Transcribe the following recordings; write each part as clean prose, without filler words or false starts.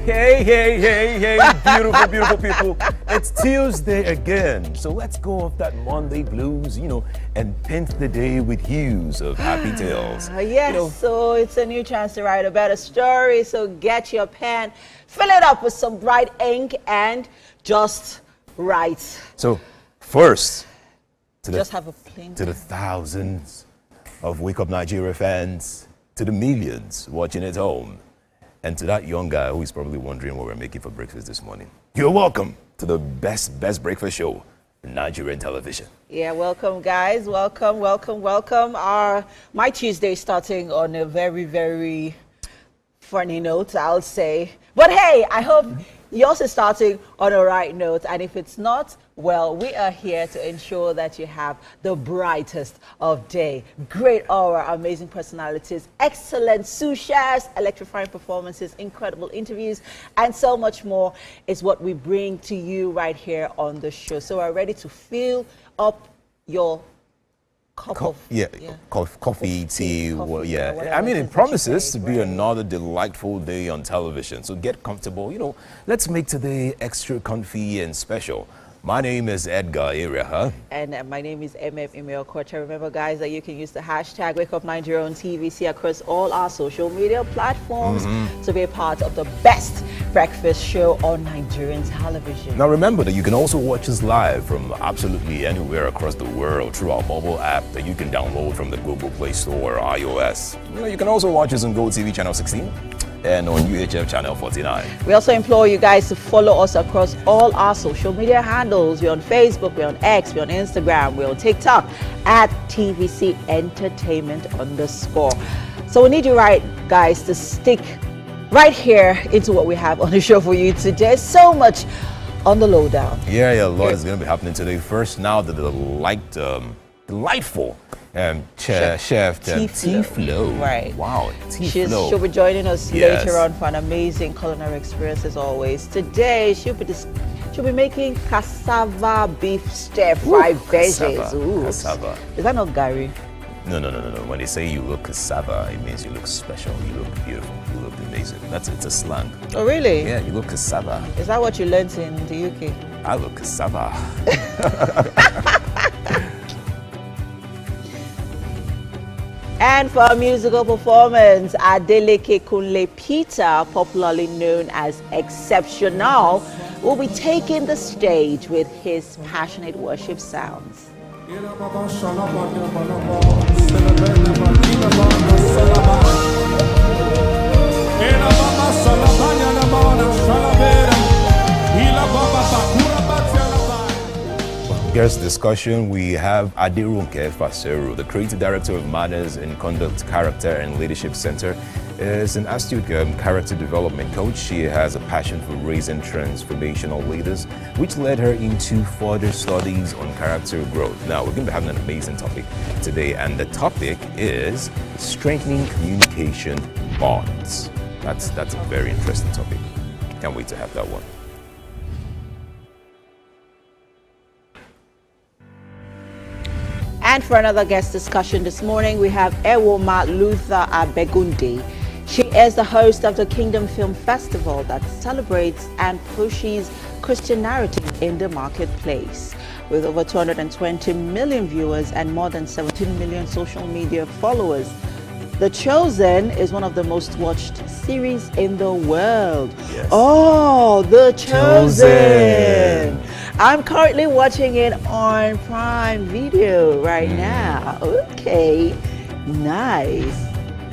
Hey, beautiful, beautiful people. It's Tuesday again. So let's go off that Monday blues, and paint the day with hues of happy tales. Yes, so it's a new chance to write a better story. So get your pen, fill it up with some bright ink, and just write. So first, Just have a plain to the thousands of Wake Up Nigeria fans, to the millions watching at home, and to that young guy who is probably wondering what we're making for breakfast this morning. You're welcome to the best breakfast show in Nigerian television. Yeah, welcome guys. Welcome. My Tuesday starting on a very, very funny note, I'll say. But hey, I hope yours is starting on a right note. And if it's not, well, we are here to ensure that you have the brightest of day. Great aura, amazing personalities, excellent sous chefs, electrifying performances, incredible interviews, and so much more is what we bring to you right here on the show. So we're ready to fill up your coffee, tea. I mean, it promises to be another delightful day on television. So get comfortable. Let's make today extra comfy and special. My name is Edgar Area, And my name is Email Kocha. Remember, guys, that you can use the hashtag Wake Up Nigeria on TVC across all our social media platforms to be a part of the best breakfast show on Nigerian television. Now remember that you can also watch us live from absolutely anywhere across the world through our mobile app that you can download from the Google Play Store or iOS. You can also watch us on GOTV channel 16 and on UHF channel 49. We also implore you guys to follow us across all our social media handles. We're on Facebook, we're on X, we're on Instagram, we're on TikTok at TVC Entertainment _. So we need you guys to stick right here into what we have on the show for you today. So much on the lowdown. Yeah, a lot is going to be happening today. First, now the delightful chef T-Flow. Right. Wow, T-Flow. She'll be joining us later on for an amazing culinary experience as always. Today, she'll be making cassava beef stir-fried veggies. Cassava. Is that not Gary? No. When they say you look cassava, it means you look special, you look beautiful, you look amazing. It's a slang. Oh, really? Yeah, you look cassava. Is that what you learned in the UK? I look cassava. And for a musical performance, Adeleke Kunle Peter, popularly known as Exceptional, will be taking the stage with his passionate worship sounds. Guest discussion, we have Adirunke Faseru, the creative director of Manners in Conduct, Character and Leadership Center. Is an astute character development coach. She has a passion for raising transformational leaders, which led her into further studies on character growth. Now, we're going to be having an amazing topic today, and the topic is strengthening communication bonds. That's a very interesting topic. Can't wait to have that one. And for another guest discussion this morning, we have Ewoma Luther Abegunde. She is the host of the Kingdom Film Festival that celebrates and pushes Christian narrative in the marketplace. With over 220 million viewers and more than 17 million social media followers, The Chosen is one of the most watched series in the world. Yes. Oh, The Chosen. I'm currently watching it on Prime Video right now. Okay, nice.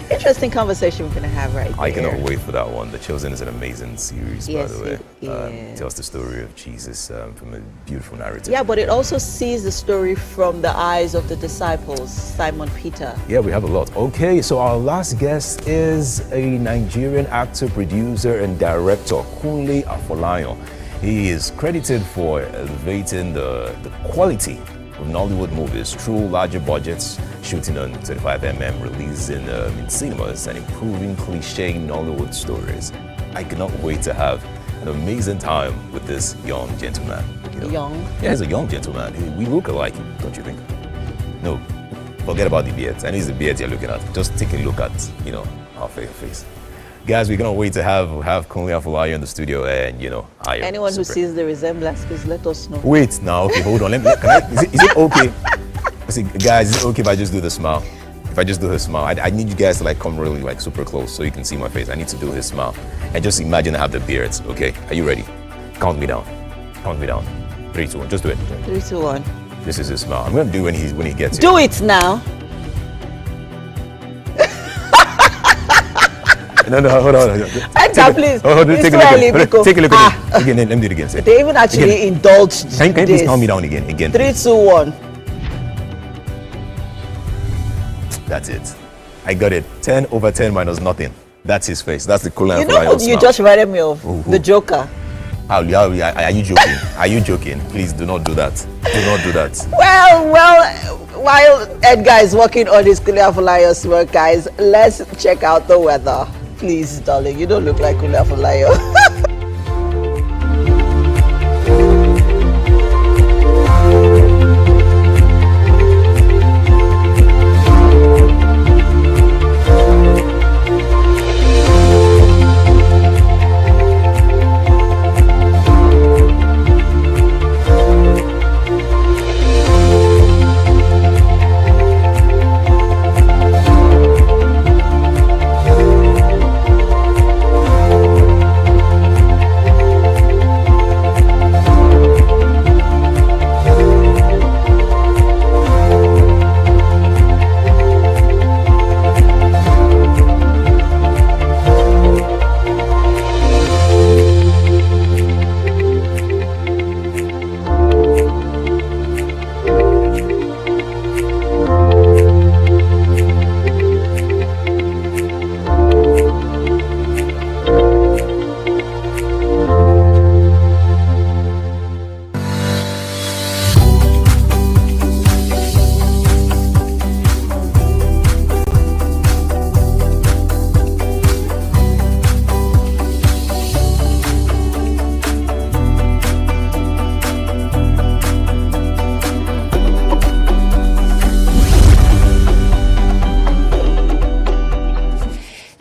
Interesting conversation we're going to have right there. I cannot wait for that one. The Chosen is an amazing series, Yes, by the way. it is. Tells the story of Jesus from a beautiful narrative. Yeah, but it also sees the story from the eyes of the disciples, Simon Peter. Yeah, we have a lot. Okay, so our last guest is a Nigerian actor, producer, and director, Kunle Afolayan. He is credited for elevating the quality of Nollywood movies through larger budgets, shooting on 35mm, releasing in cinemas, and improving cliche Nollywood stories. I cannot wait to have an amazing time with this young gentleman. Young? Yeah, he's a young gentleman. We look alike, don't you think? No, forget about the beard. And it's the beard you're looking at. Just take a look at, our face. Guys, we're gonna wait to have Kunle Afolayo in the studio, and you know, anyone who sees the resemblance, please let us know. Wait now, okay, hold on. Is it okay? Guys, is it okay if I just do the smile? If I just do his smile, I need you guys to like come really like super close so you can see my face. I need to do his smile, and just imagine I have the beards. Okay, are you ready? Count me down. Count me down. 3, 2, 1. Just do it. 3, 2, 1. This is his smile. I'm gonna do when he gets here. Do it now. No, hold on. Please. Take a look at it. Again, let me do it again. They even actually indulged. Can you please calm me down again? 3, 2, 1. That's it. I got it. 10 over 10 minus nothing. That's his face. That's the Kunle Afolayo You know what you just reminded me of? The Joker. Are you joking? Are you joking? Please do not do that. Do not do that. Well, while Edgar is working on his Kunle Afolayo's work, guys, let's check out the weather. Please, darling, you don't look like Kunle Afolayo.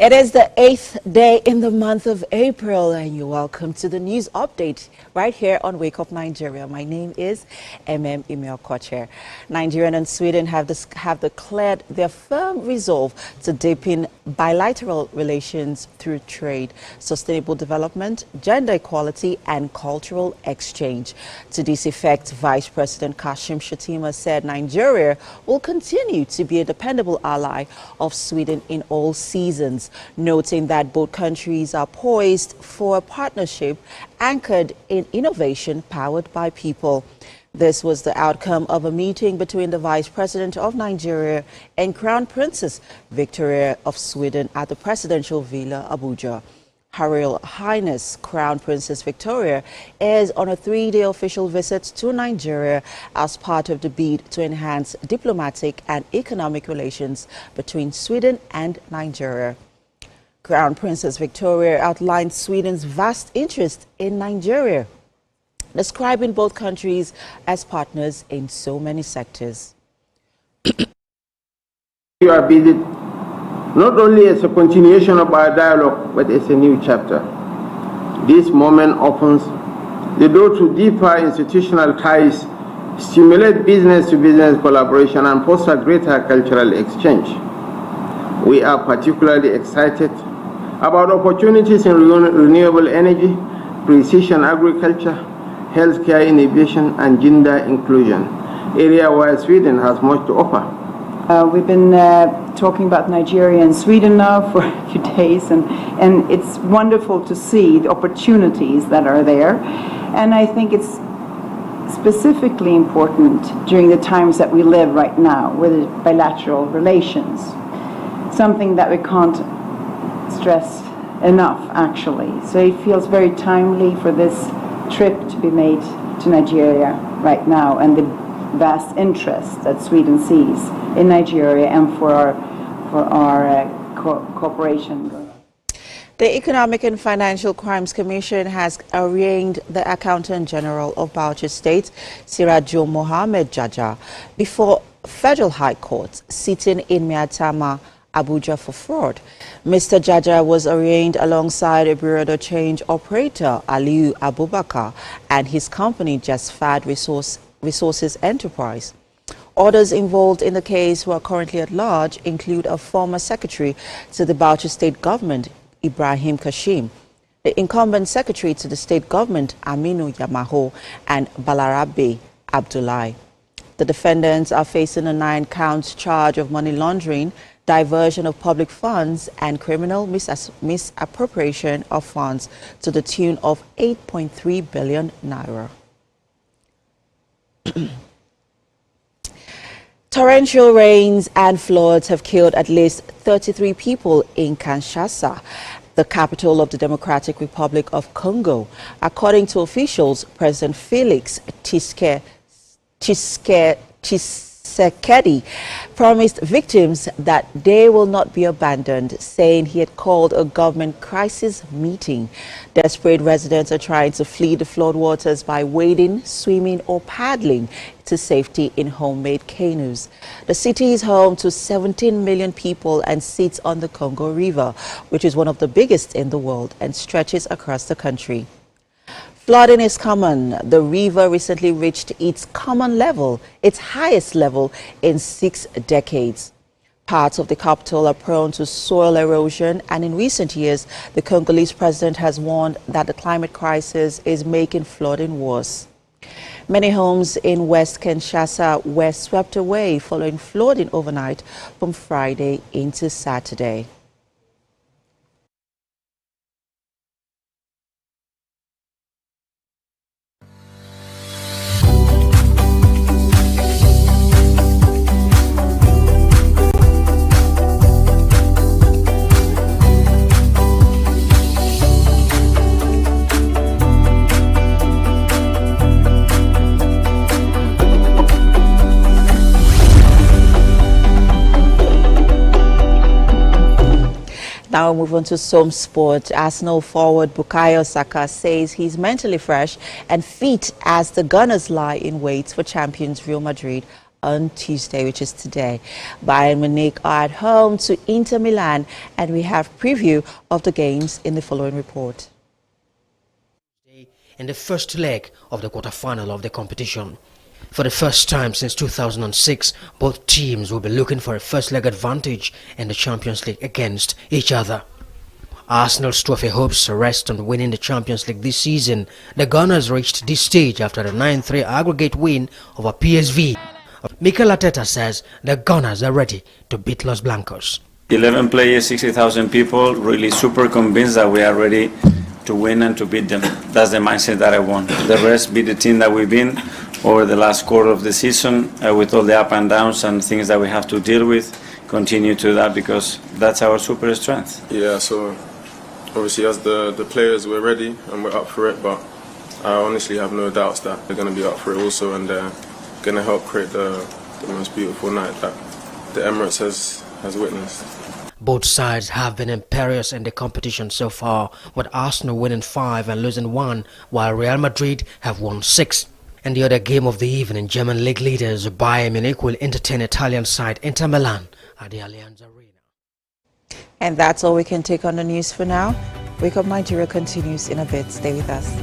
It is the 8th day in the month of April, and you're welcome to the news update right here on Wake Up Nigeria. My name is Emil Kocher. Nigeria and Sweden have declared their firm resolve to deepen bilateral relations through trade, sustainable development, gender equality, and cultural exchange. To this effect, Vice President Kashim Shettima said Nigeria will continue to be a dependable ally of Sweden in all seasons, noting that both countries are poised for a partnership anchored in innovation powered by people. This was the outcome of a meeting between the Vice President of Nigeria and Crown Princess Victoria of Sweden at the Presidential Villa, Abuja. Her Royal Highness Crown Princess Victoria is on a 3-day official visit to Nigeria as part of the bid to enhance diplomatic and economic relations between Sweden and Nigeria. Crown Princess Victoria outlined Sweden's vast interest in Nigeria, describing both countries as partners in so many sectors. You are visit not only as a continuation of our dialogue, but as a new chapter. This moment opens the door to deeper institutional ties, stimulate business-to-business collaboration, and foster greater cultural exchange. We are particularly excited about opportunities in renewable energy, precision agriculture, healthcare innovation, and gender inclusion, area where Sweden has much to offer. We've been talking about Nigeria and Sweden now for a few days, and it's wonderful to see the opportunities that are there. And I think it's specifically important during the times that we live right now with bilateral relations, something that we can't stress enough, actually. So it feels very timely for this trip to be made to Nigeria right now, and the vast interest that Sweden sees in Nigeria and for our cooperation. The Economic and Financial Crimes Commission has arraigned the Accountant General of Bauchi State, Sirajo Mohammed Jaja, before Federal High Court sitting in Miatama, Abuja for fraud. Mr. Jaja was arraigned alongside a bureau de change operator, Aliu Abubakar, and his company, Jasfad Resources Enterprise. Others involved in the case who are currently at large include a former secretary to the Bauchi state government, Ibrahim Kashim, the incumbent secretary to the state government, Aminu Yamaho, and Balarabe Abdullahi. The defendants are facing a 9-count charge of money laundering, diversion of public funds, and criminal misappropriation of funds to the tune of 8.3 billion naira. Torrential rains and floods have killed at least 33 people in Kinshasa, the capital of the Democratic Republic of Congo. According to officials, President Felix Tshisekedi promised victims that they will not be abandoned, saying he had called a government crisis meeting. Desperate residents are trying to flee the floodwaters by wading, swimming, or paddling to safety in homemade canoes. The city is home to 17 million people and sits on the Congo River, which is one of the biggest in the world and stretches across the country. Flooding is common. The river recently reached its highest level in 6 decades. Parts of the capital are prone to soil erosion, and in recent years, the Congolese president has warned that the climate crisis is making flooding worse. Many homes in West Kinshasa were swept away following flooding overnight from Friday into Saturday. Now we move on to some sport. Arsenal forward Bukayo Saka says he's mentally fresh and fit as the Gunners lie in wait for champions Real Madrid on Tuesday, which is today. Bayern Munich are at home to Inter Milan, and we have preview of the games in the following report. In the first leg of the quarterfinal of the competition. For the first time since 2006, both teams will be looking for a first-leg advantage in the Champions League against each other. Arsenal's trophy hopes rest on winning the Champions League this season. The Gunners reached this stage after a 9-3 aggregate win over PSV. Mikel Arteta says the Gunners are ready to beat Los Blancos. 11 players, 60,000 people, really super convinced that we are ready to win and to beat them. That's the mindset that I want. The rest be the team that we've been over the last quarter of the season, with all the up and downs and things that we have to deal with. Continue to that because that's our super strength. Yeah, so obviously as the players we're ready and we're up for it, but I honestly have no doubts that they're going to be up for it also, and they're going to help create the most beautiful night that the Emirates has witnessed. Both sides have been imperious in the competition so far, with Arsenal winning 5 and losing 1, while Real Madrid have won 6. And the other game of the evening, German league leaders Bayern Munich will entertain Italian side Inter Milan at the Allianz Arena. And that's all we can take on the news for now. Wake Up Nigeria continues in a bit. Stay with us.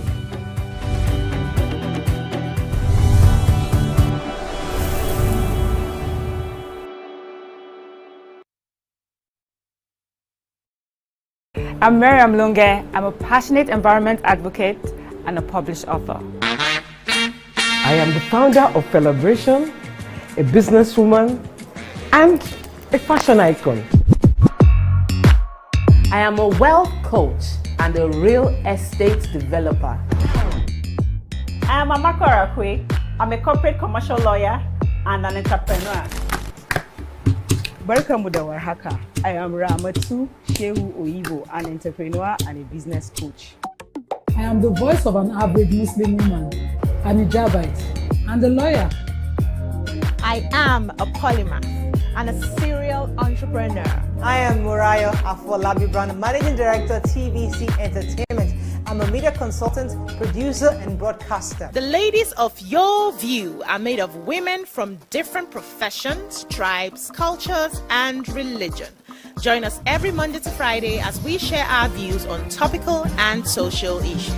I'm Miriam Lunge. I'm a passionate environment advocate and a published author. I am the founder of Celebration, a businesswoman, and a fashion icon. I am a wealth coach and a real estate developer. I am Amako Arakwe. I'm a corporate commercial lawyer and an entrepreneur. Barkamu da warhaka. I am Ramatu Shehu Oyibo, an entrepreneur and a business coach. I am the voice of an average Muslim woman, an hijabite, and a lawyer. I am a polymath and a serial entrepreneur. I am Murayo Afolabi Brown, Managing Director, TVC Entertainment. I'm a media consultant, producer, and broadcaster. The ladies of your view are made of women from different professions, tribes, cultures, and religion. Join us every Monday to Friday as we share our views on topical and social issues.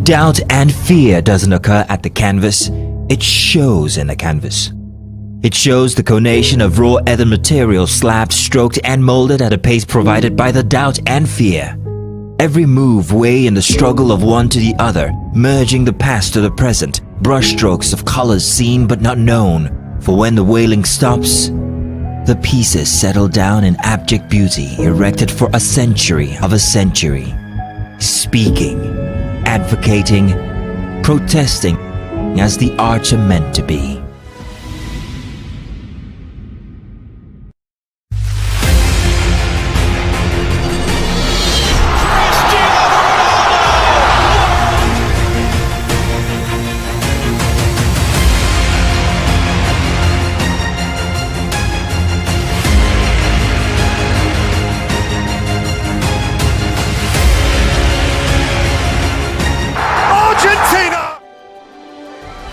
Doubt and fear doesn't occur at the canvas, it shows in the canvas. It shows the conation of raw earthen material slabbed, stroked and molded at a pace provided by the doubt and fear. Every move way in the struggle of one to the other, merging the past to the present, brushstrokes of colors seen but not known. For when the wailing stops, the pieces settle down in abject beauty erected for a century of a century. Speaking, advocating, protesting as the arts are meant to be.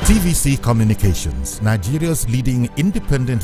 TVC Communications, Nigeria's leading independent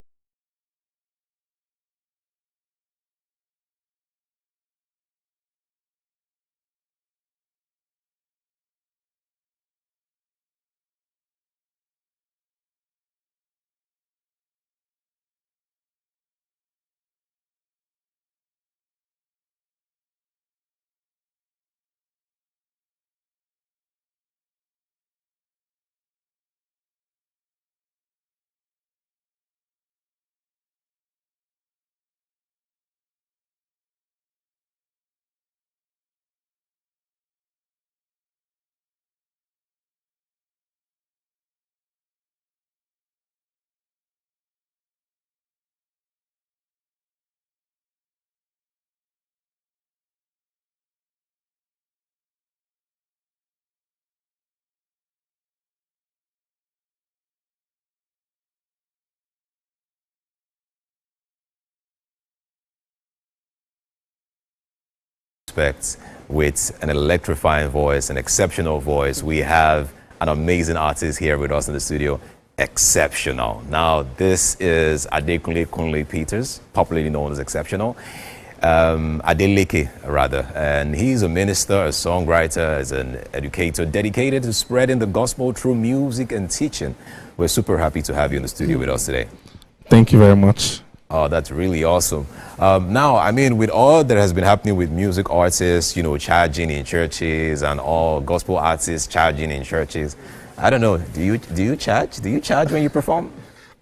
with an electrifying voice, an exceptional voice. We have an amazing artist here with us in the studio. Exceptional. Now, this is Adekunle Peters, popularly known as Exceptional. Adeleke, rather. And he's a minister, a songwriter, as an educator dedicated to spreading the gospel through music and teaching. We're super happy to have you in the studio with us today. Thank you very much. Oh, that's really awesome. Now, I mean, with all that has been happening with music artists, you know, charging in churches and all gospel artists charging in churches, I don't know, do you charge? Do you charge when you perform?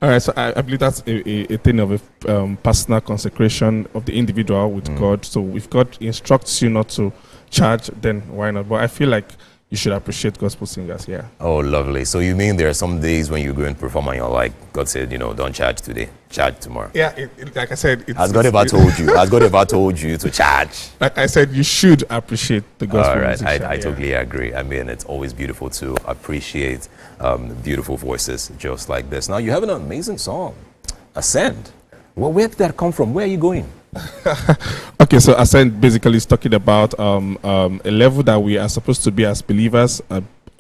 All right, so I believe that's a thing of a personal consecration of the individual with God. So if God instructs you not to charge, then why not? But I feel like you should appreciate gospel singers, yeah. Oh, lovely. So you mean there are some days when you go and perform and you're like, God said, you know, don't charge today, charge tomorrow. Yeah, like I said, has God ever told you? Has God ever told you to charge? Like I said, you should appreciate the gospel. All right, musician, I totally agree. I mean, it's always beautiful to appreciate beautiful voices just like this. Now, you have an amazing song, Ascend. Well, where did that come from? Where are you going? Okay, so Ascend basically is talking about a level that we are supposed to be as believers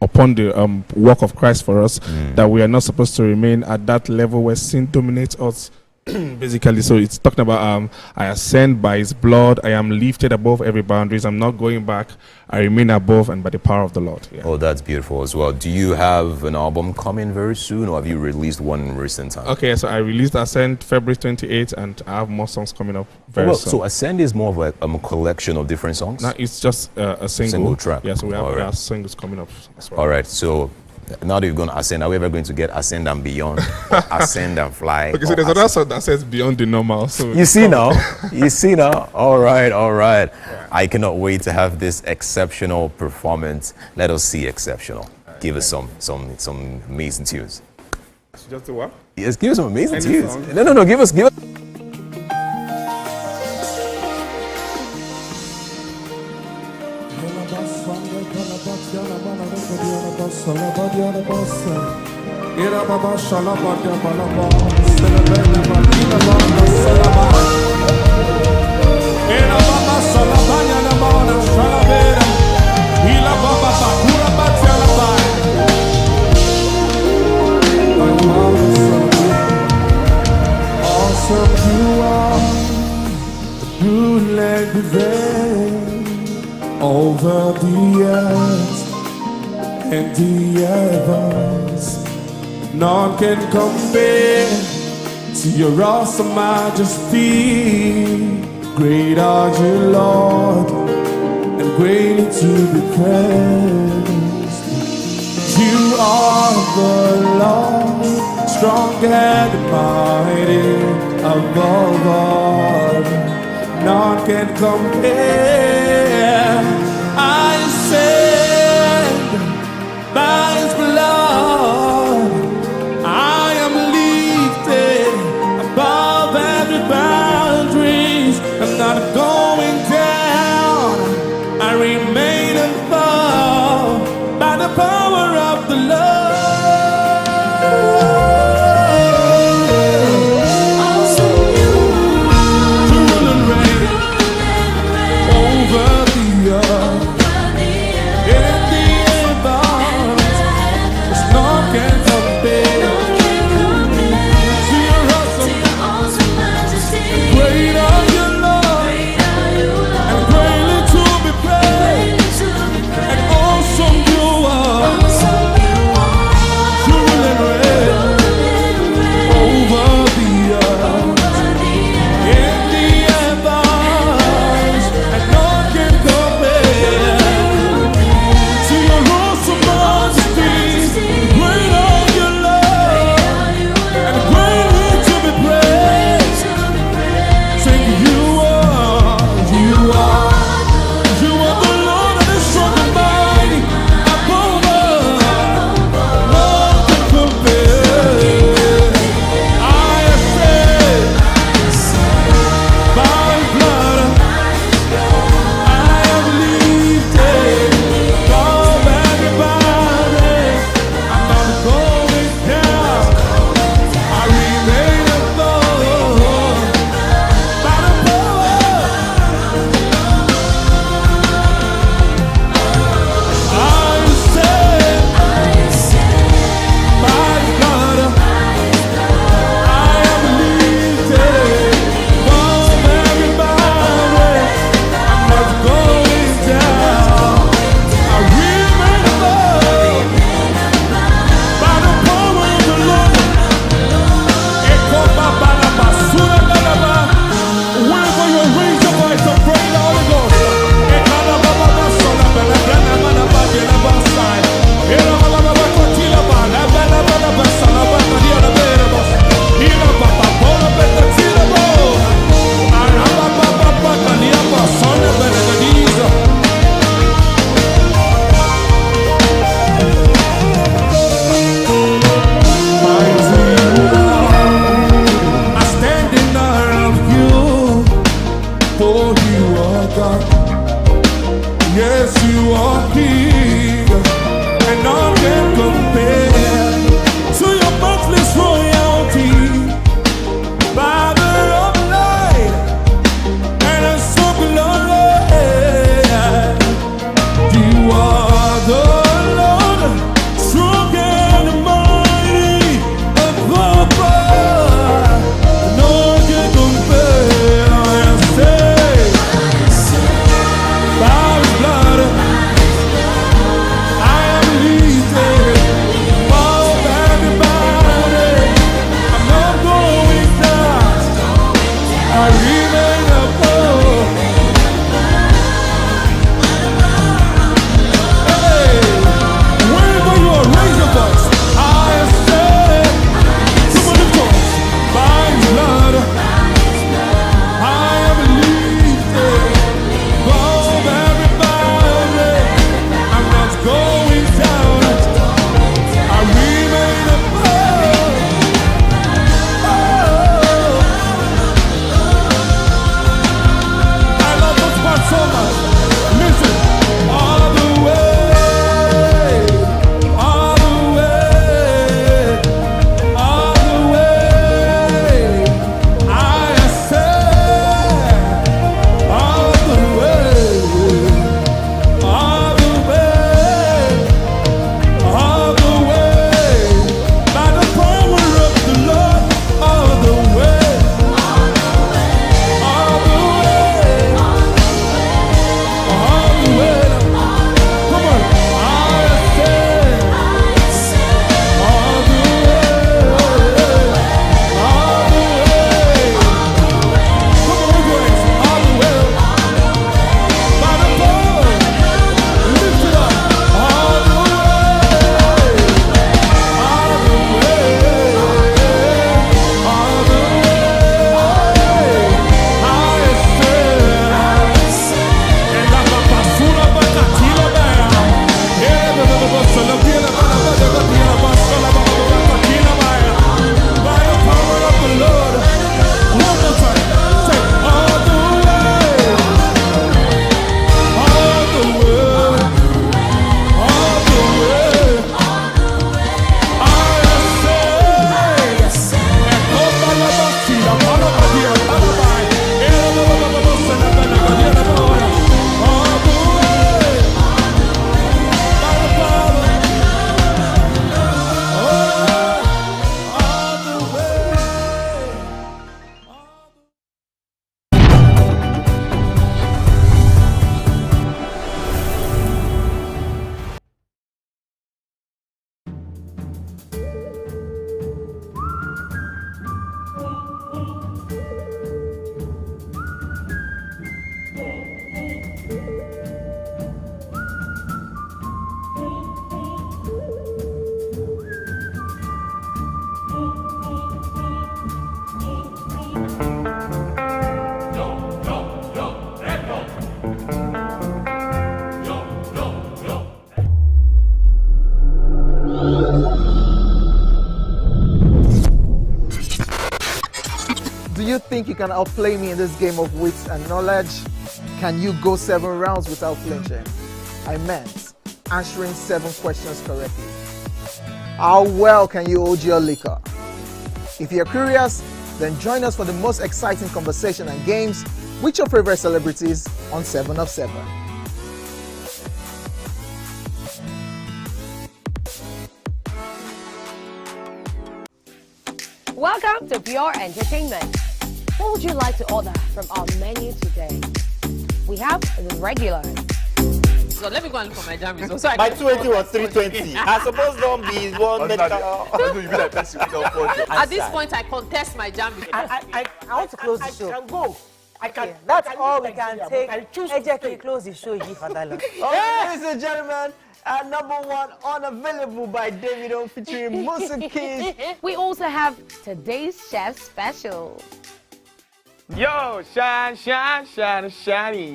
upon the work of Christ for us, that we are not supposed to remain at that level where sin dominates us. Basically, so it's talking about I ascend by his blood, I am lifted above every boundaries, I'm not going back, I remain above and by the power of the Lord. Yeah. Oh, that's beautiful as well. Do you have an album coming very soon, or have you released one in recent time? Okay, so I released Ascend February 28th, and I have more songs coming up very soon. So Ascend is more of a collection of different songs? No, it's just a single track. Yeah, so we have singles coming up as well. All right, so now that you've gone Ascend, are we ever going to get Ascend and Beyond? Ascend and Fly? Okay, so there's another song that says Beyond the Normal. So you see now? You see now? All right, all right. Yeah. I cannot wait to have this exceptional performance. Let us see Exceptional. Give us some amazing tunes. Just do what? Yes, give us some amazing tunes. Song? No, give us. and the heavens. None can compare to your awesome majesty. Great are you, Lord, and greatly to be praised. You are the Lord, strong and mighty, above all. None can compare. I stand by His blood. I am lifted above every boundaries. I'm not going down. I remain above by the power of the Lord. you think you can outplay me in this game of wits and knowledge? Can you go 7 rounds without flinching? I meant answering 7 questions correctly. How well can you hold your liquor? If you're curious, then join us for the most exciting conversation and games with your favorite celebrities on 7 of 7. Welcome to Pure Entertainment. What would you like to order from our menu today? We have the regulars. So let me go and look for my jammies. My 280 was 320. I suppose don't be one medical. At this point, I contest my jammies. I want to close the show. I can go. I can. That's all we can take. Ejeki, close the show. Ladies and gentlemen, #1 unavailable by Davido featuring Musa Keys. We also have today's chef special. Yo, shiny,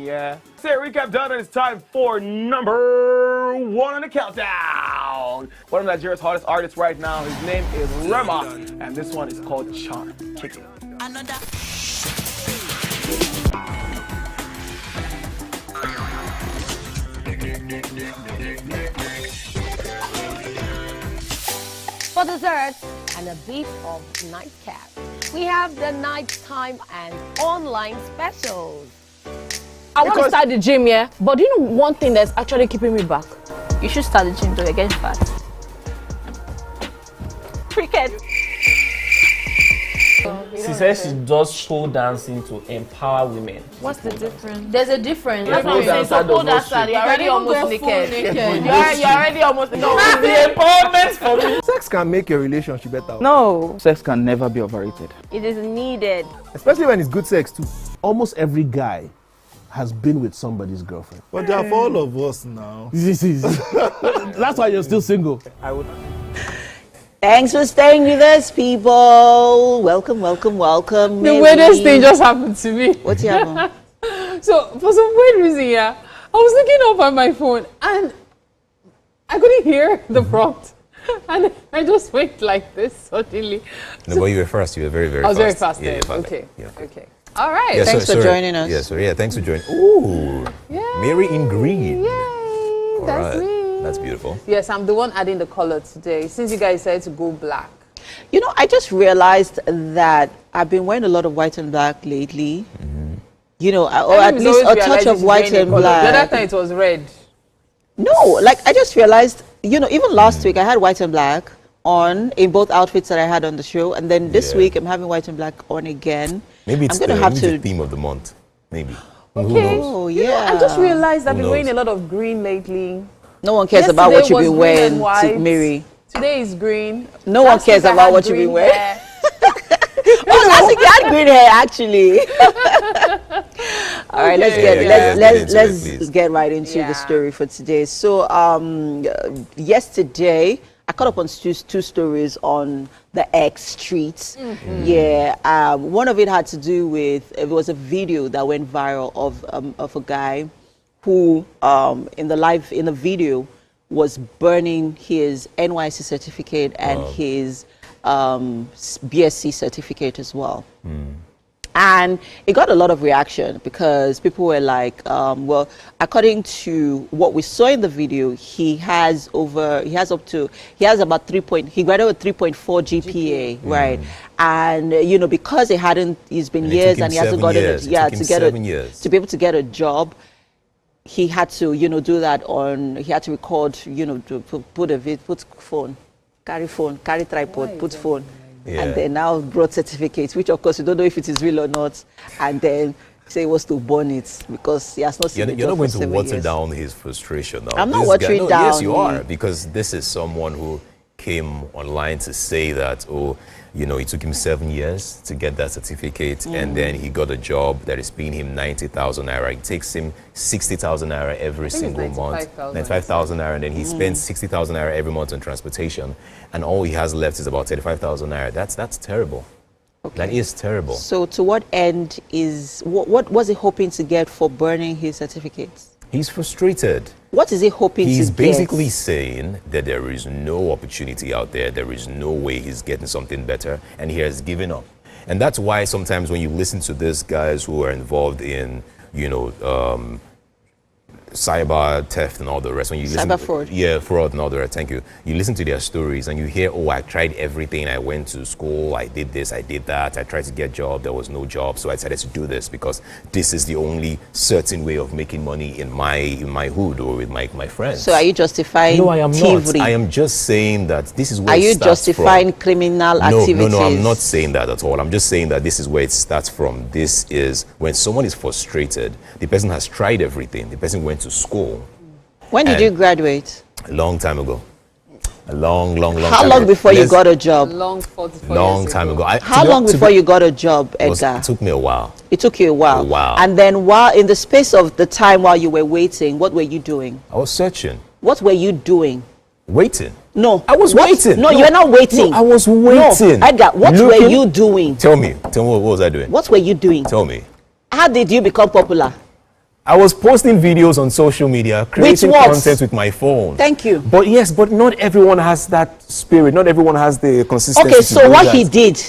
yeah. Say recap done, and it's time for #1 on the countdown. One of Nigeria's hottest artists right now, his name is Rema, and this one is called Charm. Kick it. For dessert and a bit of nightcap, we have the nighttime and online specials. I want to start the gym, yeah? But do you know one thing that's actually keeping me back? You should start the gym to get fat. Cricket. She says she does pole dancing to empower women. What's the difference? There's a difference. That's what I'm saying. So pole dancer, you're already almost naked. You're already almost naked. No, the empowerment for me. Sex can make your relationship better. No, sex can never be overrated. It is needed. Especially when it's good sex too. Almost every guy has been with somebody's girlfriend. But they are for all of us now. That's why you're still single. I would. Thanks for staying with us, people. Welcome. The weirdest thing just happened to me. What's happened? So, for some weird reason, yeah, I was looking up on my phone and I couldn't hear the prompt. And I just went like this suddenly. No, but you were fast. You were very, very I fast. was very fast Yeah, then. fast. Okay. Yeah. Okay. All right. Yeah, Thanks for joining us. Thanks for joining. Ooh. Mary in green. Yay. That's me. That's beautiful. Yes, I'm the one adding the color today, since you guys said to go black. You know, I just realized that I've been wearing a lot of white and black lately. Mm-hmm. You know, or at least a touch of white and black. The other time it was red. No, like I just realized, you know, even last week I had white and black on in both outfits that I had on the show, and then this week I'm having white and black on again. Maybe it's the theme of the month. Maybe. Okay. Oh, You know, I just realized I've been wearing a lot of green lately. No one cares about what you've been wearing, Mary. Today is green. No one cares about what you've been wearing. Oh, last week you had green hair, actually. All right, let's get right into the story for today. So, yesterday I caught up on two stories on the X streets. Mm-hmm. Yeah, one of it had to do with it was a video that went viral of a guy who in the video was burning his NYC certificate and his BSc certificate as well. And it got a lot of reaction because people were like, well, according to what we saw in the video, he has about he graduated with 3.4 GPA, right? And you know, because it's been years and he hasn't gotten to be able to get a job. He had to, do that he had to record, to carry tripod, put phone. Yeah. And then now brought certificates, which of course you don't know if it is real or not. And then say he was to burn it because he has not seen You're not going to water down his frustration now. I'm not watering down. Yes, you are, because this is someone who came online to say that, it took him 7 years to get that certificate, and then he got a job that is paying him 90,000 naira. It takes him 60,000 naira every single month, 95,000 naira, and then he spends 60,000 naira every month on transportation, and all he has left is about 35,000 naira. That's terrible. Okay. That is terrible. So, to what end what was he hoping to get for burning his certificates? He's frustrated. What is he hoping to get? He's basically saying that there is no opportunity out there. There is no way he's getting something better, and he has given up. And that's why sometimes when you listen to these guys who are involved in, you know, cyber theft and all the rest, when you listen, cyber fraud, fraud and all the rest, thank you, you listen to their stories and you hear, oh, I tried everything, I went to school, I did this, I did that, I tried to get a job, there was no job, so I decided to do this because this is the only certain way of making money in my hood or with my friends. So are you justifying No, I am thievery? not. I am just saying that this is where are it you starts justifying from. criminal activities? No, I'm not saying that at all. I'm just saying that this is where it starts from. This is when someone is frustrated, the person has tried everything, the person went to school. When did you graduate? A long time ago. A long How time long ago. before you got a job? Long time ago. How long before you got a job, Edgar? It took me a while. It took you a while. A while. And then while in the space of the time while you were waiting, what were you doing? I was searching. What were you doing? Waiting. No. I was waiting. No, you're not waiting. No, I was waiting. No, Edgar, what were you doing? Tell me. Tell me what was I doing? What were you doing? Tell me. How did you become popular? I was posting videos on social media, creating content with my phone. Thank you. But yes, but not everyone has that spirit. Not everyone has the consistency. Okay, to so do what that. he did,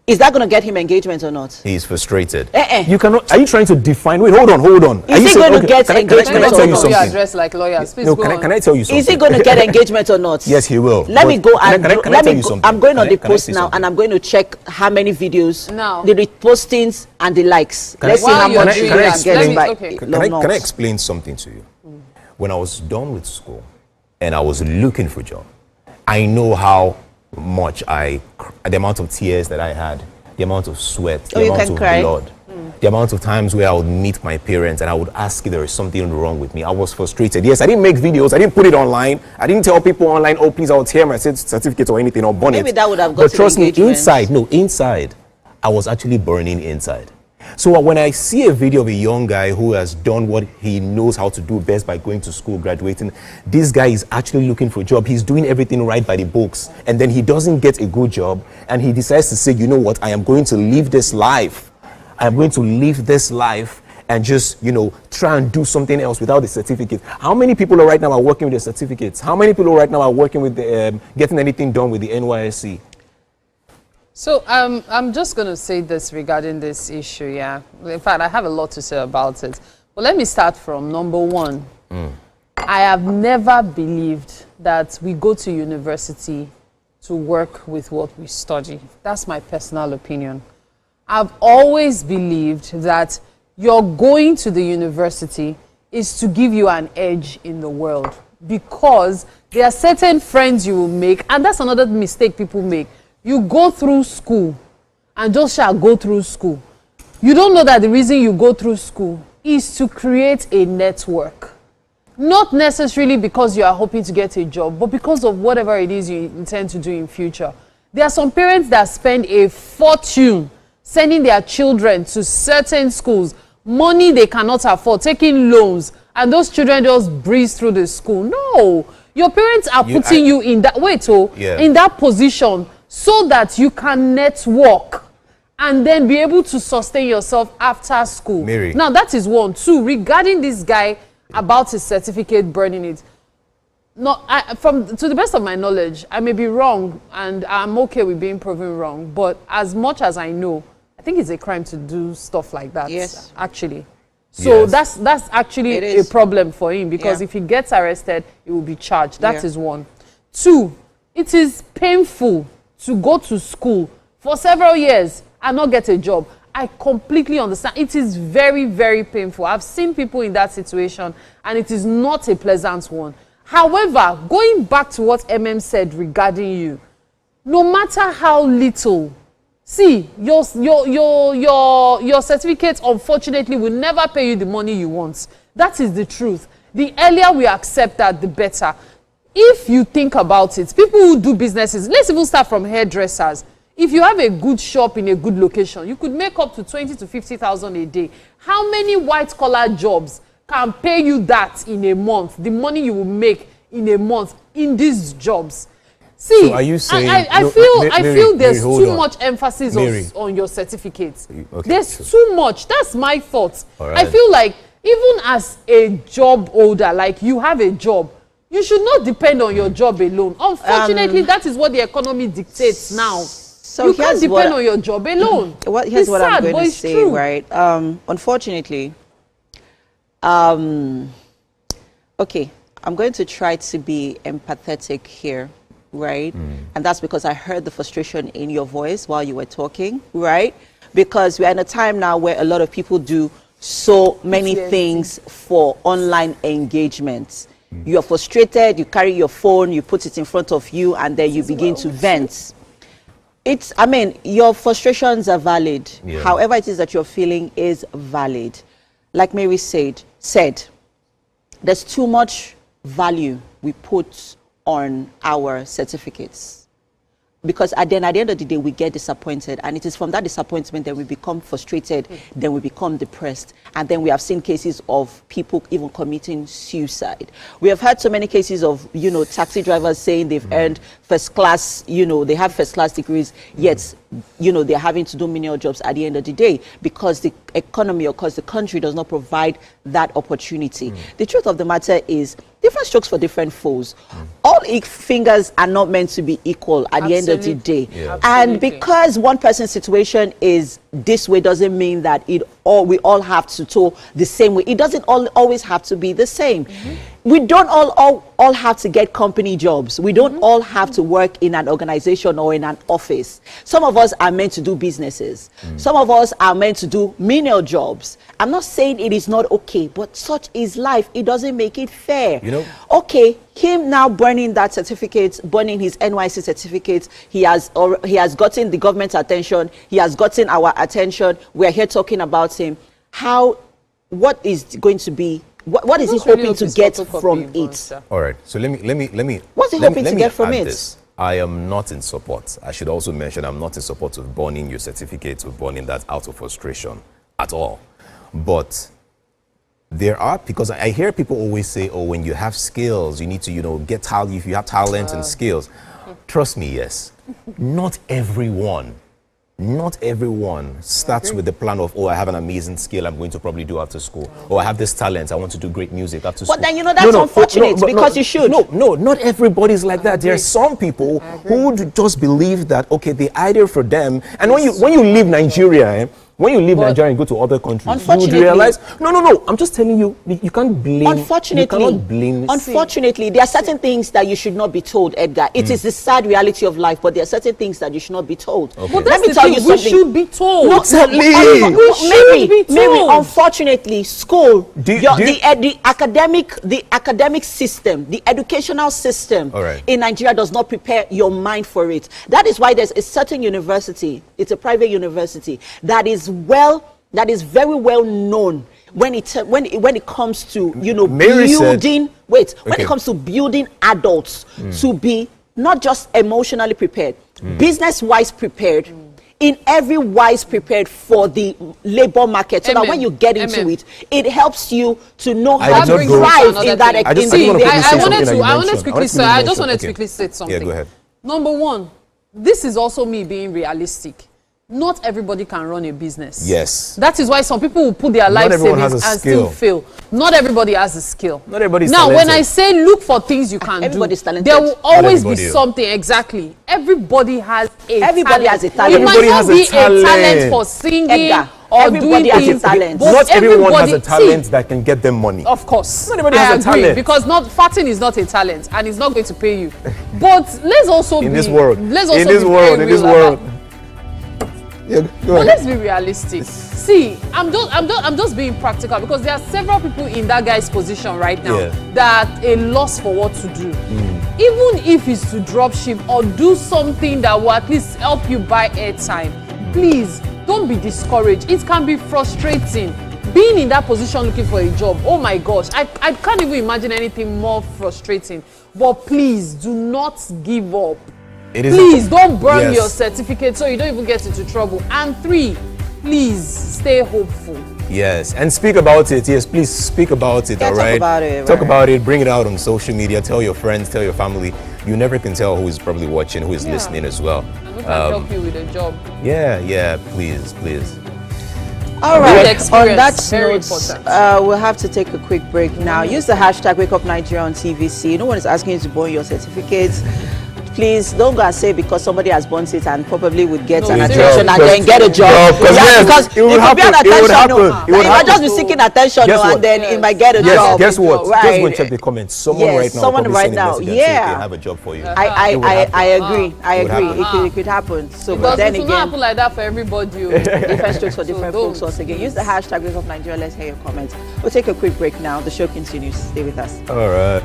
is that going to get him engagement or not? He's frustrated. You cannot. Are you trying to define? Wait, hold on. Is he going to get engagement can I tell you or not? something? Address like lawyers. Please No, go on. can I tell you something? Is he going to get engagement or not? Yes, he will. Let me go and can I tell you something? I'm going on the Can I post say now, something? and I'm going to check how many videos, Now. the repostings and the likes. Can Let's see how much you are getting back. Can I explain something to you? When I was done with school and I was looking for a job, I know how much the amount of tears that I had, the amount of sweat, the amount of blood, the amount of times where I would meet my parents and I would ask if there is something wrong with me. I was frustrated. Yes, I didn't make videos. I didn't put it online. I didn't tell people online, oh, please, I'll tear my certificate or anything or burn it. Maybe that would have got But trust me, engagement. inside, I was actually burning inside. So when I see a video of a young guy who has done what he knows how to do best by going to school, graduating, this guy is actually looking for a job. He's doing everything right by the books. And then he doesn't get a good job. And he decides to say, you know what, I am going to live this life. I am going to live this life and just, you know, try and do something else without the certificate. How many people right now are working with the certificates? How many people right now are working with the, getting anything done with the NYSC? So I'm just going to say this regarding this issue, yeah. In fact, I have a lot to say about it. But let me start from number one. I have never believed that we go to university to work with what we study. That's my personal opinion. I've always believed that you're going to the university is to give you an edge in the world, because there are certain friends you will make, and that's another mistake people make. You go through school and just shall go through school. You don't know that the reason you go through school is to create a network. Not necessarily because you are hoping to get a job, but because of whatever it is you intend to do in future. There are some parents that spend a fortune sending their children to certain schools, money they cannot afford, taking loans, and those children just breeze through the school. No, your parents are putting you in that in that position so that you can network and then be able to sustain yourself after school. Mary. Now that is one. Two, regarding this guy about his certificate burning it. No, to the best of my knowledge, I may be wrong, and I'm okay with being proven wrong. But as much as I know, I think it's a crime to do stuff like that. Yes, actually. So that's actually a is. problem for him, because if he gets arrested, he will be charged. That is one. Two, it is painful to go to school for several years and not get a job. I completely understand. It is very, very painful. I've seen people in that situation, and it is not a pleasant one. However, going back to what said regarding you, no matter how little, see, your certificate unfortunately will never pay you the money you want. That is the truth. The earlier we accept that, the better. If you think about it, people who do businesses, let's even start from hairdressers. If you have a good shop in a good location, you could make up to 20 to 50,000 a day. How many white-collar jobs can pay you that in a month, the money you will make in a month in these jobs? See, so are you saying, I feel there's too much emphasis on your certificates. Okay, there's too much. That's my thought. Right. I feel like even as a job holder, like you have a job, you should not depend on your job alone. Unfortunately, that is what the economy dictates now. So you can't depend on your job alone. Here's what I'm going to say, true. Right? Unfortunately, okay, I'm going to try to be empathetic here, right? And that's because I heard the frustration in your voice while you were talking, right? Because we're in a time now where a lot of people do so many things for online engagements. You are frustrated, you carry your phone, you put it in front of you, and then you begin to vent. I mean, your frustrations are valid. Yeah. However it is that you're feeling is valid. Like Mary said, there's too much value we put on our certificates. Because at the end of the day, we get disappointed. And it is from that disappointment that we become frustrated, then we become depressed. And then we have seen cases of people even committing suicide. We have had so many cases of, taxi drivers saying they've earned first class, they have first class degrees, yet, they're having to do menial jobs at the end of the day because the economy or because the country does not provide that opportunity. The truth of the matter is, different strokes for different foes. All fingers are not meant to be equal at the end of the day. Yeah. And because one person's situation is this way doesn't mean that we all have to toe the same way. It doesn't always have to be the same. We don't all have to get company jobs. We don't all have to work in an organization or in an office. Some of us are meant to do businesses. Some of us are meant to do menial jobs. I'm not saying it is not okay, but such is life. It doesn't make it fair. Okay, him now burning that certificate, burning his NYC certificate, he has gotten the government's attention, he has gotten our attention, we're here talking about him. What is going to be, what is he hoping to get from it? All right, so let me what's he hoping to get from it? This. I am not in support. I should also mention I'm not in support of burning your certificate or burning that out of frustration at all. But there are, because I hear people always say, oh, when you have skills, you need to, get talent. If you have talent and skills, trust me, yes. Not everyone starts with the plan of, oh, I have an amazing skill I'm going to probably do after school. Or I have this talent, I want to do great music after school. But then, that's unfortunate because you should. No, not everybody's like that. There are some people who just believe that, okay, the idea for them, and when you leave Nigeria, when you leave Nigeria and go to other countries, you would realize, no, I'm just telling you, you can't blame. Unfortunately, there are certain things that you should not be told, Edgar. It is the sad reality of life, but there are certain things that you should not be told. Okay. But let me tell you something. We should be told. Maybe, unfortunately, school, the academic system, the educational system in Nigeria does not prepare your mind for it. That is why there's a certain university, it's a private university, that is very well known when it comes to building when it comes to building adults to be not just emotionally prepared, business-wise prepared, in every wise prepared for the labor market, so that when you get into it, it helps you to know how to thrive in that. I just wanted to quickly say something. Yeah, go ahead. Number one, this is also me being realistic. Not everybody can run a business. Yes. That is why some people will put their life savings and still fail. Not everybody has a skill. Not everybody's talented. When I say look for things you can do, there will always be something. Exactly. Everybody has a talent. Everybody has a talent. It might not be a talent for singing or doing things. Not everyone has a talent that can get them money. Of course. Not everybody has a talent. Because farting is not a talent and it's not going to pay you. But let's also in this world. Yeah, but let's be realistic. See, I'm just being practical because there are several people in that guy's position right now that are a loss for what to do. Even if it's to drop ship or do something that will at least help you buy airtime, please don't be discouraged. It can be frustrating. Being in that position looking for a job, oh my gosh, I can't even imagine anything more frustrating. But please do not give up. Please don't burn your certificate so you don't even get into trouble. And 3, please stay hopeful. Yes, and speak about it. Yes, please speak about it. Yeah, all right. Talk about it. Bring it out on social media. Tell your friends. Tell your family. You never can tell who is probably watching, who is listening as well. And who can help you with a job. Yeah. Please. All right. On that note, we'll have to take a quick break now. Use the hashtag WakeUpNigeria on TVC. No one is asking you to burn your certificates. please don't go and say because somebody has burnt it and probably would get an seriously. attention and then get a job. Because it would happen. It would happen. It would You might just be seeking attention and then it might get a job. Guess what? Right. Just go and check the comments. Someone right now. Someone right now. Yeah. They have a job for you. I agree. It could happen. So, but then it will again, not happen like that for everybody. different strokes for different folks. Once again, use the hashtag Wake Up Nigeria. Let's hear your comments. We'll take a quick break now. The show continues. Stay with us. All right.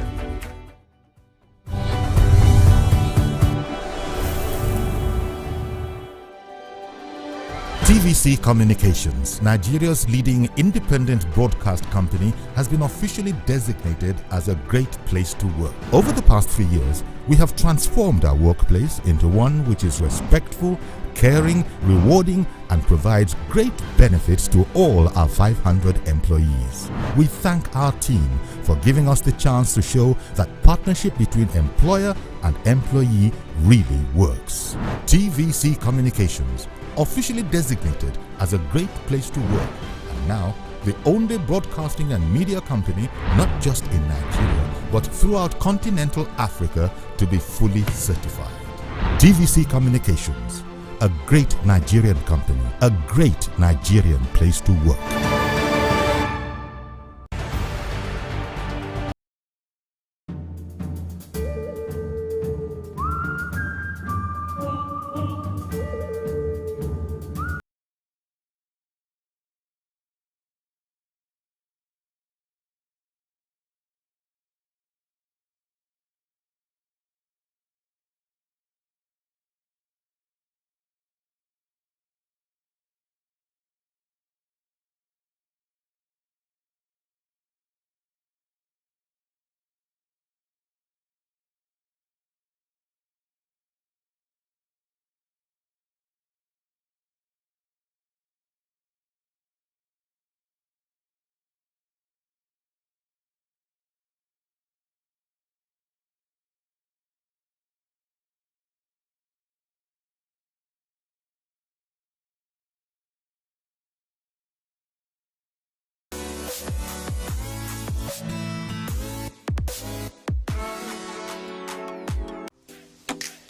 TVC Communications, Nigeria's leading independent broadcast company, has been officially designated as a great place to work. Over the past 3 years, we have transformed our workplace into one which is respectful, caring, rewarding, and provides great benefits to all our 500 employees. We thank our team for giving us the chance to show that partnership between employer and employee really works. TVC Communications, officially designated as a great place to work, and now the only broadcasting and media company not just in Nigeria but throughout continental Africa to be fully certified. TVC Communications, a great Nigerian company, a great Nigerian place to work.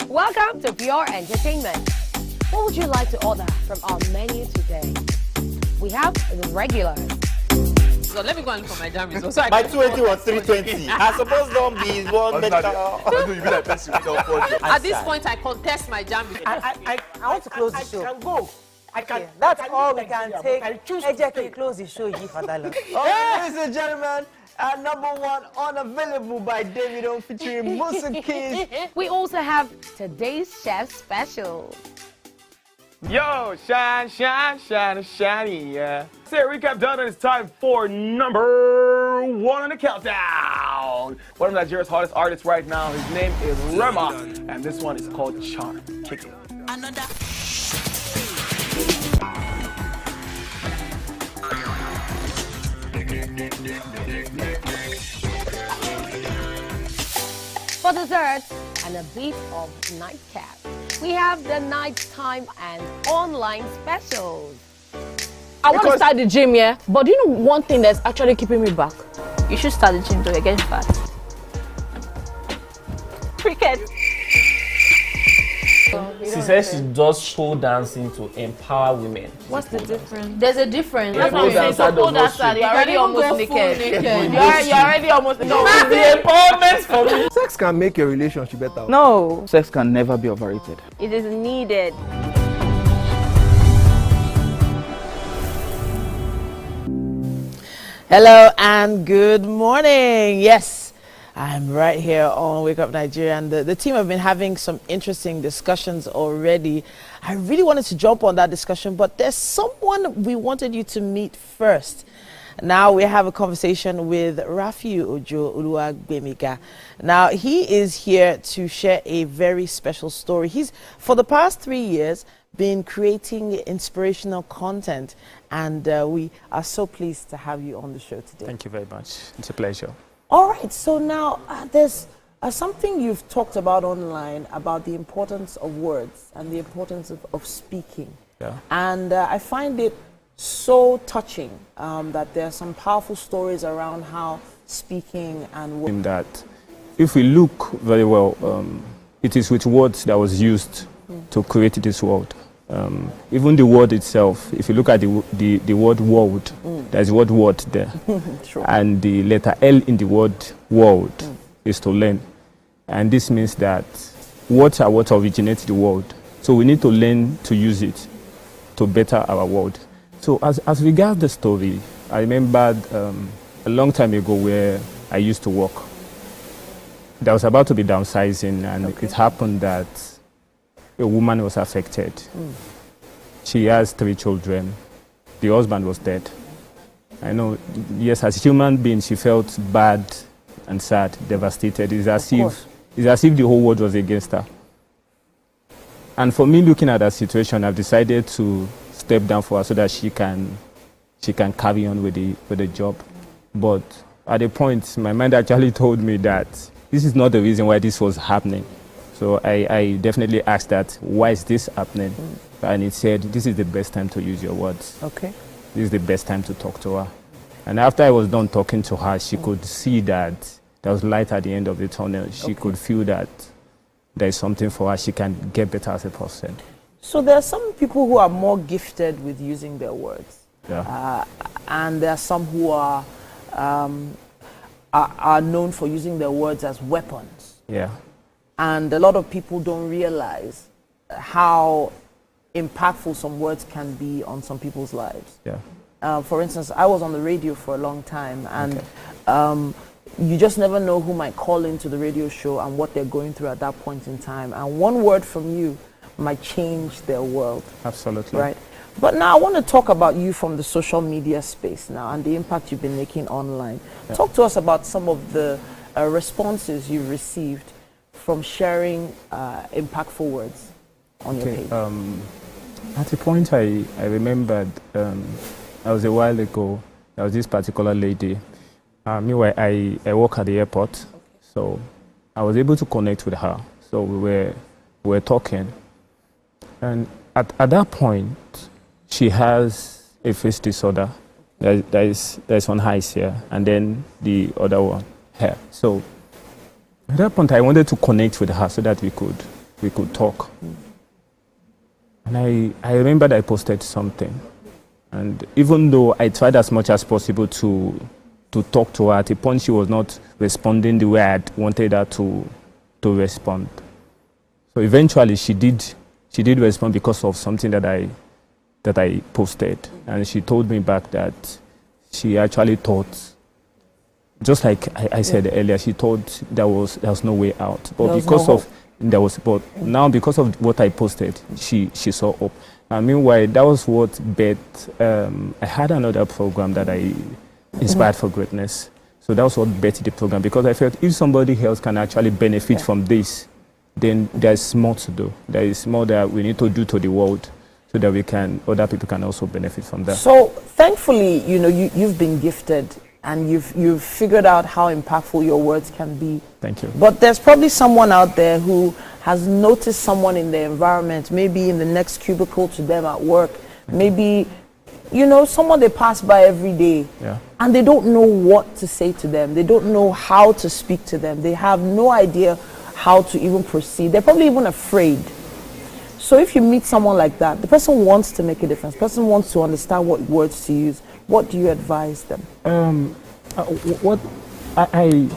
Welcome to Pure Entertainment. What would you like to order from our menu today? We have the regulars. So let me go and look for my jam results. So My 280 was 320. I suppose don't be one medical. At this point, I contest my jam results. I want to close the show. I can go. I can. That's all we can take. Ejeki, close the show, you father. Ladies and gentlemen, number one unavailable by Davido featuring Musiki. We also have today's chef special. Yo, shine, shine, shine, shiny, yeah. Say a recap done, and it's time for number one on the countdown. One of Nigeria's hottest artists right now, his name is Rema, and this one is called Charm. Kick it. Another. For dessert and a bit of nightcap, we have the nighttime and online specials. I want to start the gym, yeah? But do you know one thing that's actually keeping me back? You should start the gym to get fat. Cricket. She says she does show dancing to empower women. What's the difference? There's a difference. Yeah, That's what I'm saying. So pole dancer, you're already almost naked. You're already almost naked. No, it's the empowerment for me. Sex can make a relationship better. No. Sex can never be overrated. It is needed. Hello and good morning. Yes, I'm right here on Wake Up Nigeria, and the team have been having some interesting discussions already. I really wanted to jump on that discussion, but there's someone we wanted you to meet first. Now we have a conversation with Rafiu Ojo Oluwagbemika. Now he is here to share a very special story. He's, for the past 3 years, been creating inspirational content, and we are so pleased to have you on the show today. Thank you very much. It's a pleasure. All right, so now there's something you've talked about online about the importance of words and the importance of speaking. Yeah. And I find it so touching that there are some powerful stories around how speaking and In that, if we look very well, it is with words that was used to create this world. Even the word itself, if you look at the word world, there's the word there. True. And the letter L in the word world is to learn. And this means that words are what originates the world. So we need to learn to use it to better our world. So as regards the story, I remembered a long time ago where I used to work. There was about to be downsizing, and it happened that a woman was affected. She has 3 children. The husband was dead. I know, yes, as a human being, she felt bad and sad, devastated. It's as if the whole world was against her. And for me, looking at that situation, I've decided to step down for her so that she can carry on with the job. But at a point, my mind actually told me that this is not the reason why this was happening. So I definitely asked that, why is this happening? And it said, this is the best time to use your words. Okay. This is the best time to talk to her. And after I was done talking to her, she could see that there was light at the end of the tunnel. She could feel that there is something for her. She can get better as a person. So there are some people who are more gifted with using their words. Yeah. And there are some who are known for using their words as weapons. Yeah. And a lot of people don't realize how impactful some words can be on some people's lives. Yeah. For instance, I was on the radio for a long time, and you just never know who might call into the radio show and what they're going through at that point in time. And one word from you might change their world. Absolutely. Right. But now I want to talk about you from the social media space now and the impact you've been making online. Yeah. Talk to us about some of the responses you've received from sharing impactful words on your page. At a point I remembered, that was a while ago, there was this particular lady. Meanwhile, I work at the airport, so I was able to connect with her. So we were talking. And at that point, she has a face disorder. There's one eyes here, and then the other one here. So at that point, I wanted to connect with her so that we could talk. And I remembered I posted something. And even though I tried as much as possible to talk to her, at a point she was not responding the way I had wanted her to respond. So eventually she did respond because of something that I posted. And she told me back that she actually thought, just like I said earlier, she thought there was no way out. But now because of what I posted, she saw hope. And meanwhile, that was what I had another program that I Inspired for Greatness. So that was what betted the program, because I felt if somebody else can actually benefit from this, then there's more to do. There is more that we need to do to the world so that other people can also benefit from that. So thankfully, you've been gifted and you've figured out how impactful your words can be. Thank you. But there's probably someone out there who has noticed someone in their environment, maybe in the next cubicle to them at work, maybe someone they pass by every day, and they don't know what to say to them. They don't know how to speak to them. They have no idea how to even proceed. They're probably even afraid. So if you meet someone like that, the person wants to make a difference. The person wants to understand what words to use. What do you advise them? What I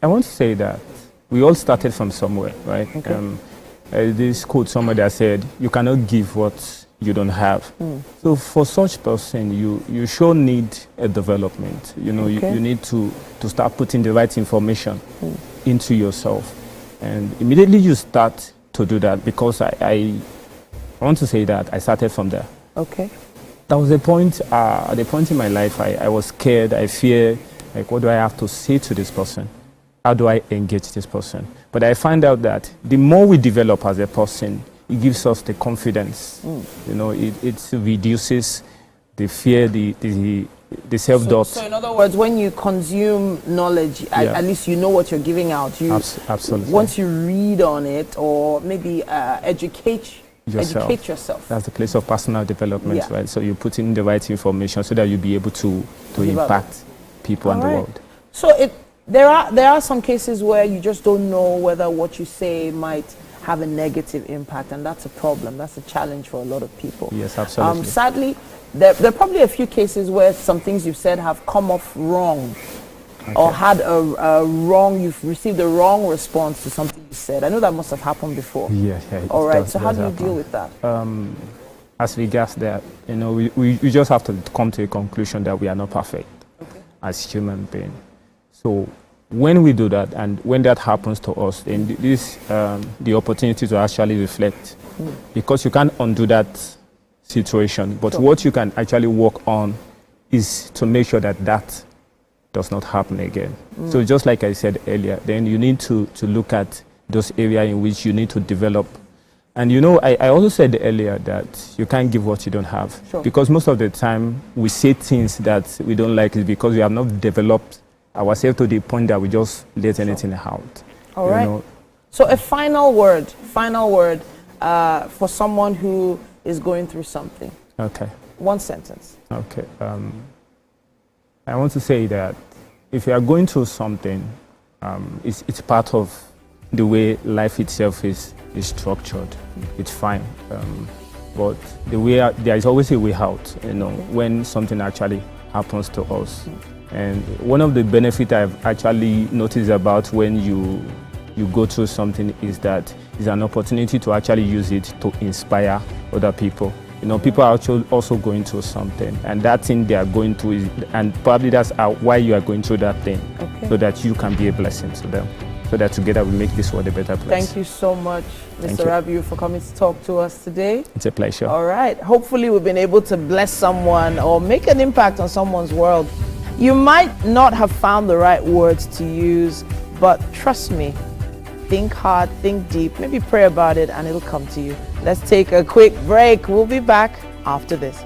want to say that we all started from somewhere, right? Okay. This quote somewhere that said, "You cannot give what you don't have." So for such person, you sure need a development. You need to start putting the right information into yourself, and immediately you start to do that, because I want to say that I started from there. Okay. There was a point at a point in my life I was scared. I feared, like, what do I have to say to this person? How do I engage this person? But I find out that the more we develop as a person, it gives us the confidence. It reduces the fear, the self-doubt. So in other words, when you consume knowledge, at least you know what you're giving out. Absolutely. Once you read on it, or maybe educate yourself. That's the place of personal development, right? So you put in the right information so that you'll be able to impact people and the world. So there are some cases where you just don't know whether what you say might have a negative impact, and that's a problem. That's a challenge for a lot of people. Yes, absolutely. Sadly, there are probably a few cases where some things you've said have come off wrong, or had a wrong. You've received a wrong response to something you said. I know that must have happened before. Yeah. All right. So how do you deal with that? As regards that, we just have to come to a conclusion that we are not perfect as human beings. So when we do that, and when that happens to us, then this the opportunity to actually reflect, because you can't undo that situation. But what you can actually work on is to make sure that that does not happen again. So just like I said earlier, then you need to look at those areas in which you need to develop. And I also said earlier that you can't give what you don't have. Because most of the time we say things that we don't like is because we have not developed ourselves to the point that we just let anything out. All right. So a final word for someone who is going through something. Okay. One sentence. Okay. I want to say that if you are going through something, it's part of the way life itself is structured. It's fine. But there is always a way out, when something actually happens to us. And one of the benefits I've actually noticed about when you go through something is that it's an opportunity to actually use it to inspire other people. People are actually also going through something, and that thing they are going through is, and probably that's why you are going through that thing, so that you can be a blessing to them, so that together we make this world a better place. Thank you so much, Mr. Rabiu, for coming to talk to us today. It's a pleasure. All right. Hopefully we've been able to bless someone or make an impact on someone's world. You might not have found the right words to use, but trust me, think hard, think deep, maybe pray about it, and it'll come to you. Let's take a quick break. We'll be back after this.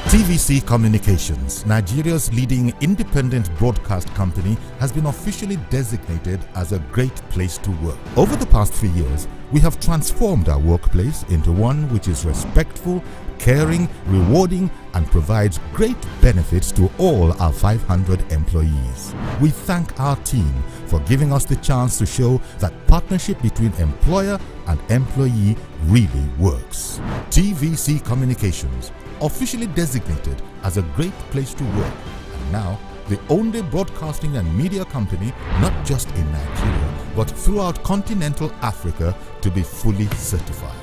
TVC Communications, Nigeria's leading independent broadcast company, has been officially designated as a great place to work. Over the past few years, we have transformed our workplace into one which is respectful, caring, rewarding, and provides great benefits to all our 500 employees. We thank our team for giving us the chance to show that partnership between employer and employee really works. TVC Communications, officially designated as a great place to work, and now the only broadcasting and media company not just in Nigeria but throughout continental Africa to be fully certified.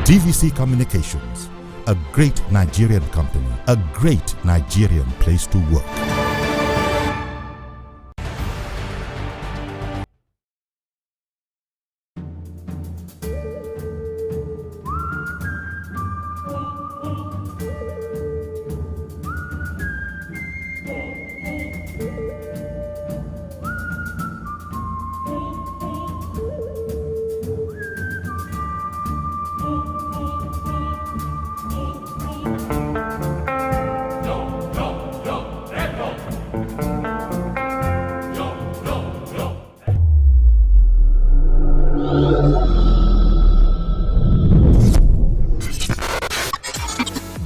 TVC Communications, a great Nigerian company, a great Nigerian place to work.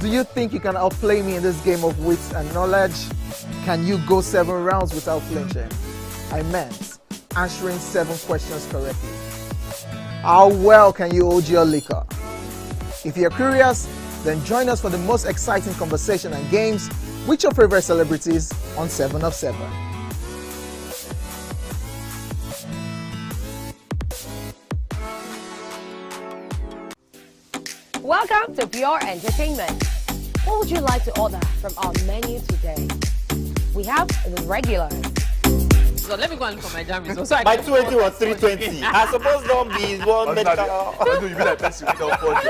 Do you think you can outplay me in this game of wits and knowledge? Can you go 7 rounds without flinching? I meant answering 7 questions correctly. How well can you hold your liquor? If you're curious, then join us for the most exciting conversation and games with your favorite celebrities on 7 of 7. Welcome to Pure Entertainment. What would you like to order from our menu today? We have the regular. So let me go and look for my jam results. My 280 was 320. I suppose don't be one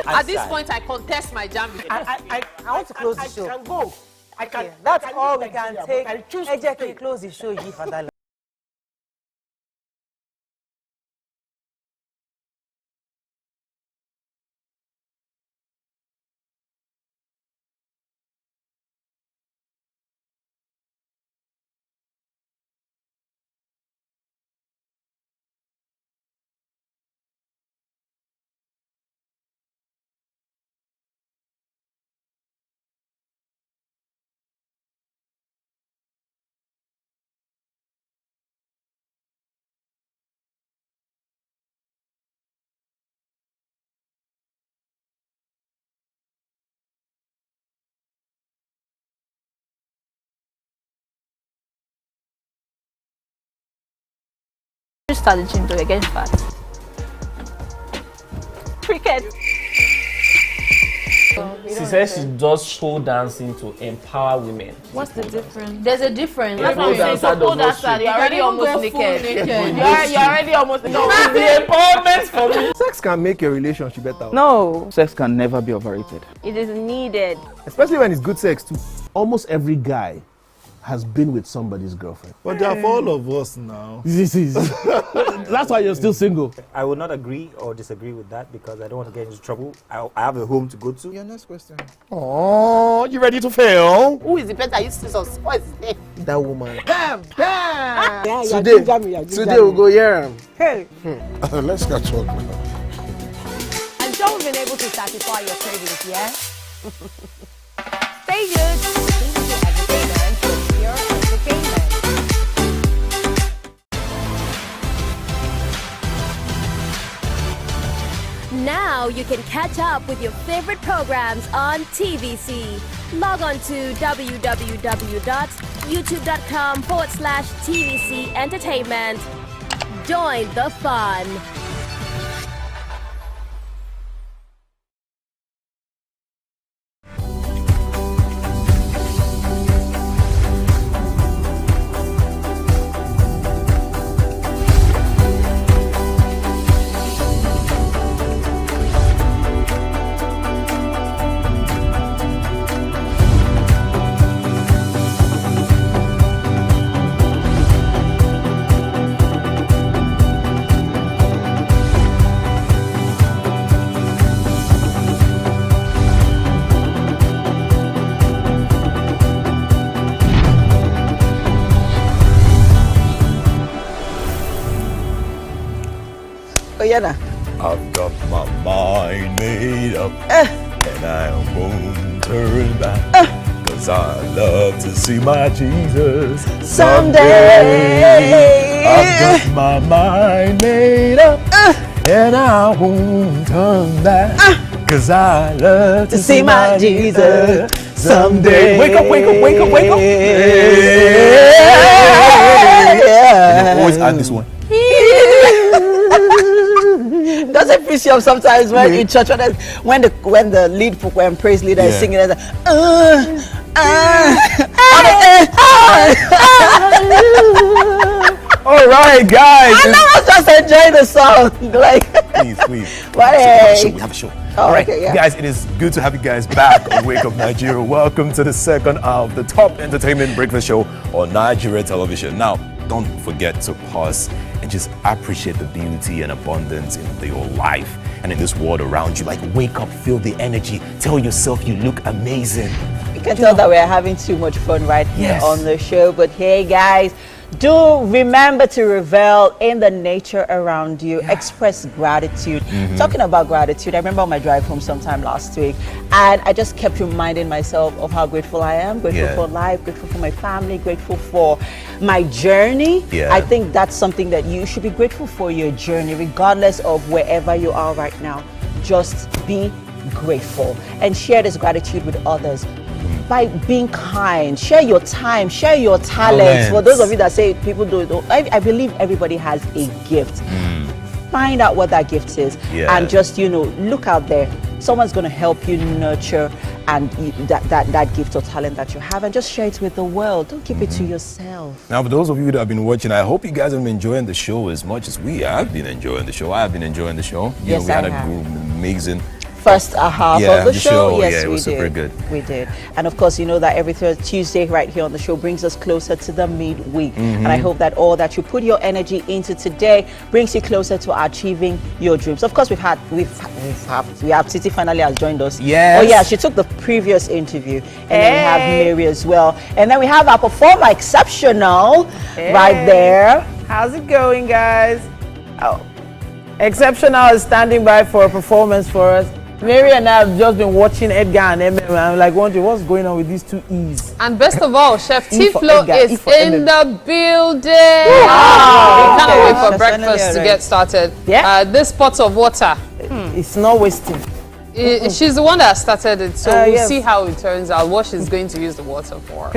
At this point, I contest my jam results. I want to close the show. I can go. I can. That's all we can take. I choose to close the show. Just start the gym to get fat. Cricket. She says she does pole dancing to empower women. What's the difference? There's a difference. That's what I'm saying. So pole dancer, you're already almost naked. You're already almost naked. It's the empowerment for me. Sex can make your relationship better. No. Sex can never be overrated. It is needed. Especially when it's good sex too. Almost every guy has been with somebody's girlfriend. But they are for all of us now. That's why you're still single. I would not agree or disagree with that because I don't want to get into trouble. I have a home to go to. Your next question. Oh, you ready to fail? Who is the person that used to sus? What is his name? That woman. Bam! Bam! Yeah, today we'll go here. Hey! Let's catch up now. I'm sure we've been able to satisfy your cravings, yeah? Stay good. TVC Entertainment for pure entertainment. Now you can catch up with your favorite programs on TVC. Log on to www.youtube.com/TVC Entertainment. Join the fun. I've got my mind made up and I won't turn back cause I love to see my Jesus someday. I've got my mind made up and I won't turn back cause I love to see my Jesus someday. Wake up, wake up, wake up, wake up. Yeah. You always add this one. Does it piss you off sometimes when in church when the lead when praise leader is singing and all right, guys. I was just enjoying the song. Like, please. But We have a show. Oh, all right, okay, yeah. guys, it is good to have you guys back on Wake Up Nigeria. Welcome to the second hour of the top entertainment breakfast show on Nigeria television. Now, don't forget to pause and just appreciate the beauty and abundance in your life and in this world around you. Like, wake up, feel the energy, tell yourself you look amazing. You can tell that we're having too much fun right here on the show. But hey, guys, do remember to revel in the nature around you. Express gratitude. Talking about gratitude, I remember on my drive home sometime last week, and I just kept reminding myself of how grateful I am. Grateful for life, grateful for my family, grateful for my journey. I think that's something that you should be grateful for, your journey, regardless of wherever you are right now. Just be grateful and share this gratitude with others. By being kind, share your time, share your talents. For those of you that say people do it, I believe everybody has a gift. Find out what that gift is and just, look out there. Someone's going to help you nurture and that gift or talent that you have, and just share it with the world. Don't keep it to yourself. Now, for those of you that have been watching, I hope you guys have been enjoying the show as much as we have been enjoying the show. I have been enjoying the show. We had amazing first half of the show. Yes, it was super good. We did. And of course, you know that every Tuesday right here on the show brings us closer to the midweek. And I hope that all that you put your energy into today brings you closer to achieving your dreams. Of course, we have Titi finally has joined us. Yes. Oh yeah, she took the previous interview. And then we have Mary as well. And then we have our performer Exceptional right there. How's it going, guys? Oh, Exceptional is standing by for a performance for us. Mary and I have just been watching Edgar and MM. I'm like wondering what's going on with these two E's. And best of all, Chef Tiflo is in the building. Wow. We can't wait for breakfast to get started. This pot of water. It's not wasting. She's the one that started it, so we'll see how it turns out, what she's going to use the water for.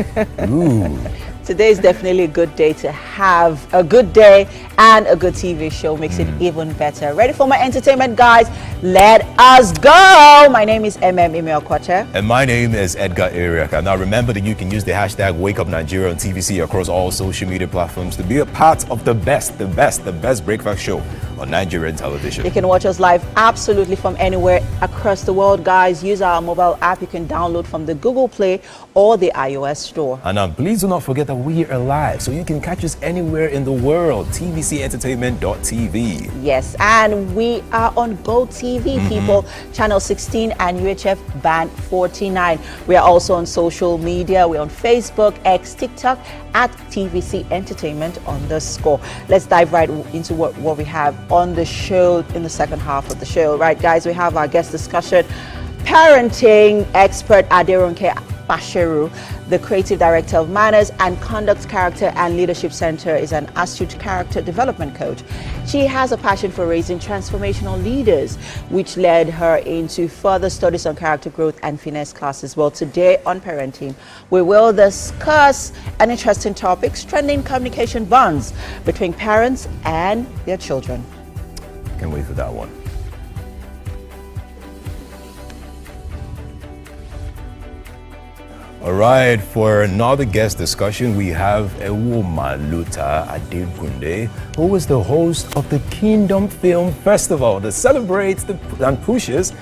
Today is definitely a good day to have a good day and a good TV show makes it even better. Ready for my entertainment, guys? Let us go! My name is Emil Kwache. And my name is Edgar Eriaka. Now remember that you can use the hashtag WakeUpNigeria on TVC across all social media platforms to be a part of the best breakfast show on Nigerian television. You can watch us live absolutely from anywhere across the world, guys. Use our mobile app you can download from the Google Play or the iOS store. And please do not forget that we are live, so you can catch us anywhere in the world. tvcentertainment.tv. Yes, and we are on GOTV, people, channel 16 and UHF band 49. We are also on social media. We're on Facebook, X, TikTok at TVC Entertainment _. Let's dive right into what we have on the show in the second half of the show. Right, guys, we have our guest discussion. Parenting expert Aderonke Basheru, the creative director of Manners and Conduct Character and Leadership Center, is an astute character development coach. She has a passion for raising transformational leaders, which led her into further studies on character growth and finesse classes. Well, today on Parenting, we will discuss an interesting topic: strengthening communication bonds between parents and their children. Can't wait for that one. All right, for another guest discussion, we have Ewo Maluta Adegunde, who is the host of the Kingdom Film Festival that celebrates and pushes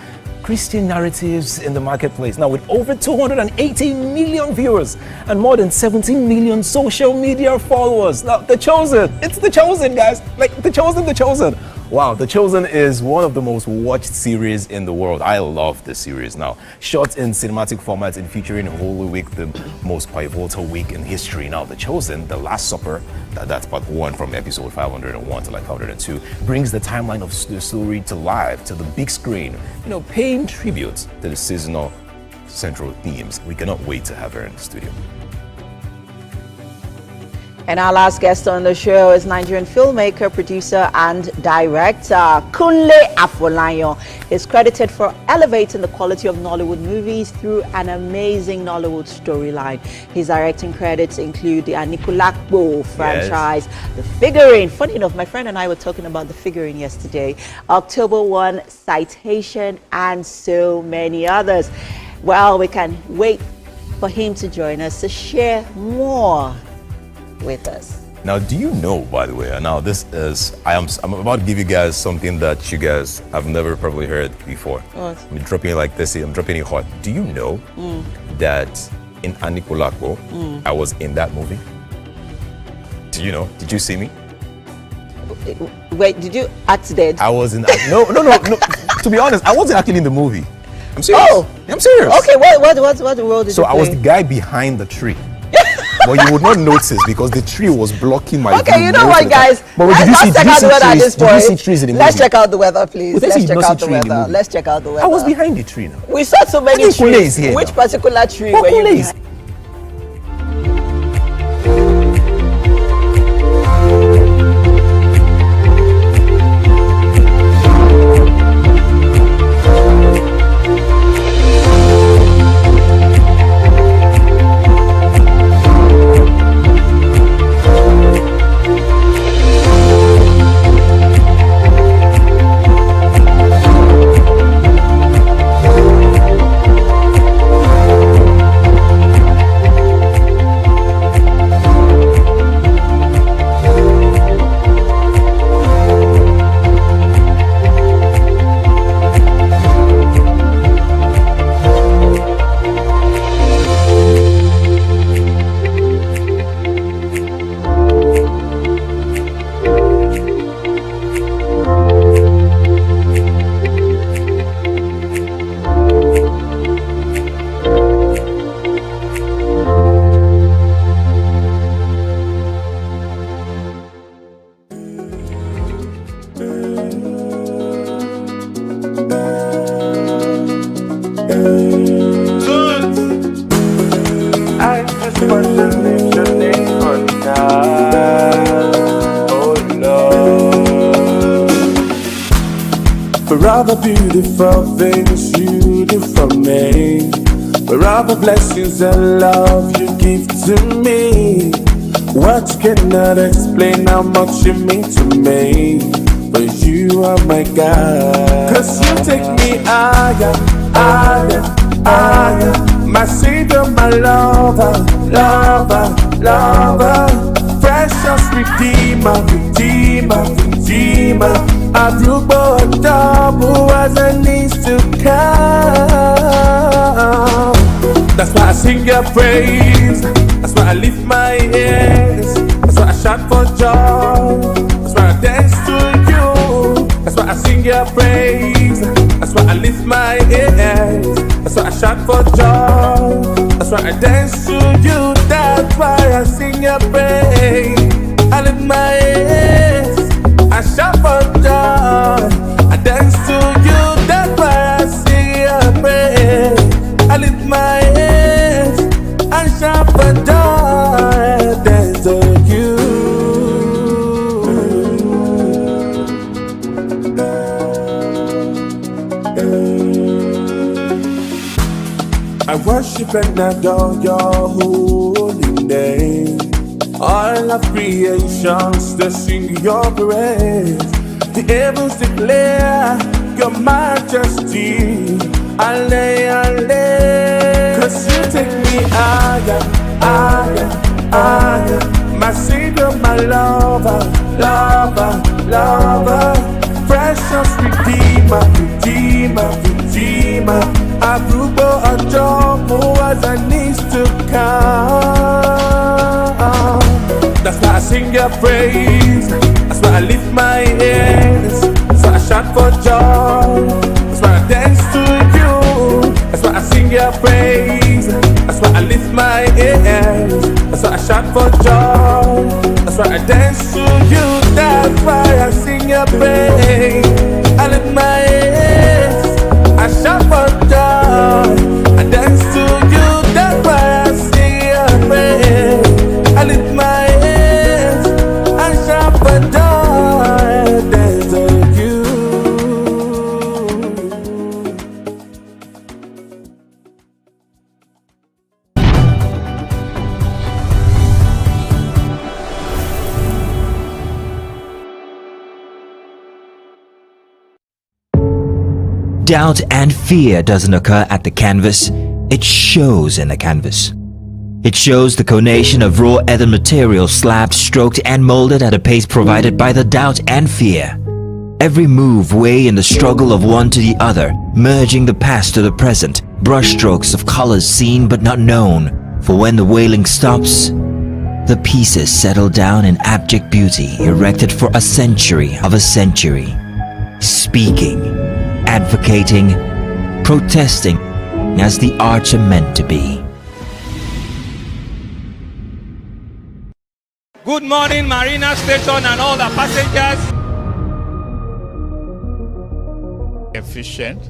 Christian narratives in the marketplace. Now, with over 280 million viewers and more than 17 million social media followers. Now, The Chosen, it's The Chosen, guys. Like, The Chosen. Wow, The Chosen is one of the most watched series in the world. I love this series now. Shot in cinematic format and featuring Holy Week, the most pivotal week in history. Now, The Chosen, The Last Supper, that's part 1 from episode 501 to like 502, brings the timeline of the story to life, to the big screen, paying tribute to the seasonal central themes. We cannot wait to have her in the studio. And our last guest on the show is Nigerian filmmaker, producer, and director Kunle Afolayan. He's credited for elevating the quality of Nollywood movies through an amazing Nollywood storyline. His directing credits include the Anikulakbo franchise, The Figurine. Funny enough, my friend and I were talking about The Figurine yesterday. October 1, Citation, and so many others. Well, we can wait for him to join us to share more with us. Now, do you know, by the way, now this is, I'm about to give you guys something that you guys have never probably heard before. What? I'm dropping it like this, I'm dropping it hot. Do you know that in Anikulakbo, I was in that movie? Do you know? Did you see me? Wait, did you act dead? I was in, no. To be honest, I wasn't actually in the movie. I'm serious. Oh! I'm serious. Okay, what role did you play? So I was the guy behind the tree. But you would not notice because the tree was blocking my view. Okay, you know what, guys? Let's check out the weather at this point. Let's check out the weather, please. Let's check out the weather. Let's check out the weather. I was behind the tree now. We saw so many trees. Which particular tree were you behind? For all the beautiful things you do for me, for all the blessings and love you give to me, Words cannot explain how much you mean to me, but you are my God. 'Cause you take me higher, higher, higher. My savior, my lover, lover, lover. Precious redeemer, redeemer, redeemer. I grew a double as I needs to come. That's why I sing your praise. That's why I lift my hands. That's why I shout for joy. That's why I dance to you. That's why I sing your praise. That's why I lift my hands. That's why I shout for joy. That's why I dance to you. That's why I sing your praise. I lift my hands. I shout for joy. I dance to you. That's why I sing your praise. I lift my hands. I shout for joy. I dance to you. I worship and adore your holy name. All of creations, they sing your praise. The heavens declare your majesty. Alle, alle. 'Cause you take me higher, higher, higher. My savior, my lover, lover, lover. Precious redeemer, redeemer, redeemer. I grew a job as I needs to come. That's why I sing your praise. That's why I lift my hands. That's why I shout for joy. That's why I dance to you. That's why I sing your praise. That's why I lift my hands. That's why I shout for joy. That's why I dance to you. That's why I sing your praise. I lift my hands. I shout for joy. I dance to you. That's why I sing your praise. I lift my hands. I shout for joy. I dance to you. Doubt and fear doesn't occur at the canvas, it shows in the canvas. It shows the conation of raw earthen material slabbed, stroked and molded at a pace provided by the doubt and fear. Every move way in the struggle of one to the other, merging the past to the present, brushstrokes of colors seen but not known. For when the wailing stops, the pieces settle down in abject beauty erected for a century of a century. Speaking, advocating, protesting as the arts are meant to be. Good morning, Marina Station and all the passengers. Efficient.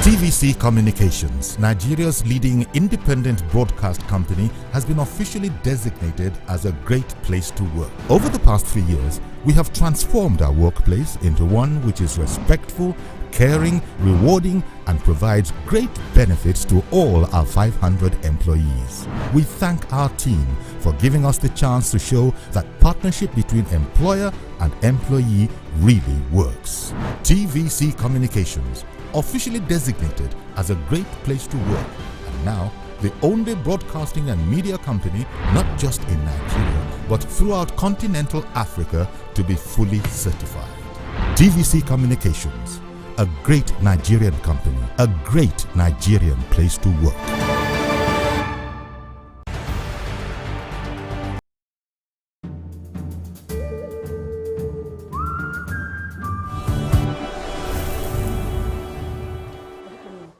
TVC Communications, Nigeria's leading independent broadcast company, has been officially designated as a great place to work. Over the past 3 years, we have transformed our workplace into one which is respectful, caring, rewarding, and provides great benefits to all our 500 employees. We thank our team for giving us the chance to show that partnership between employer and employee really works. TVC Communications, officially designated as a great place to work, and now the only broadcasting and media company not just in Nigeria but throughout continental Africa to be fully certified. TVC Communications, a great Nigerian company, a great Nigerian place to work.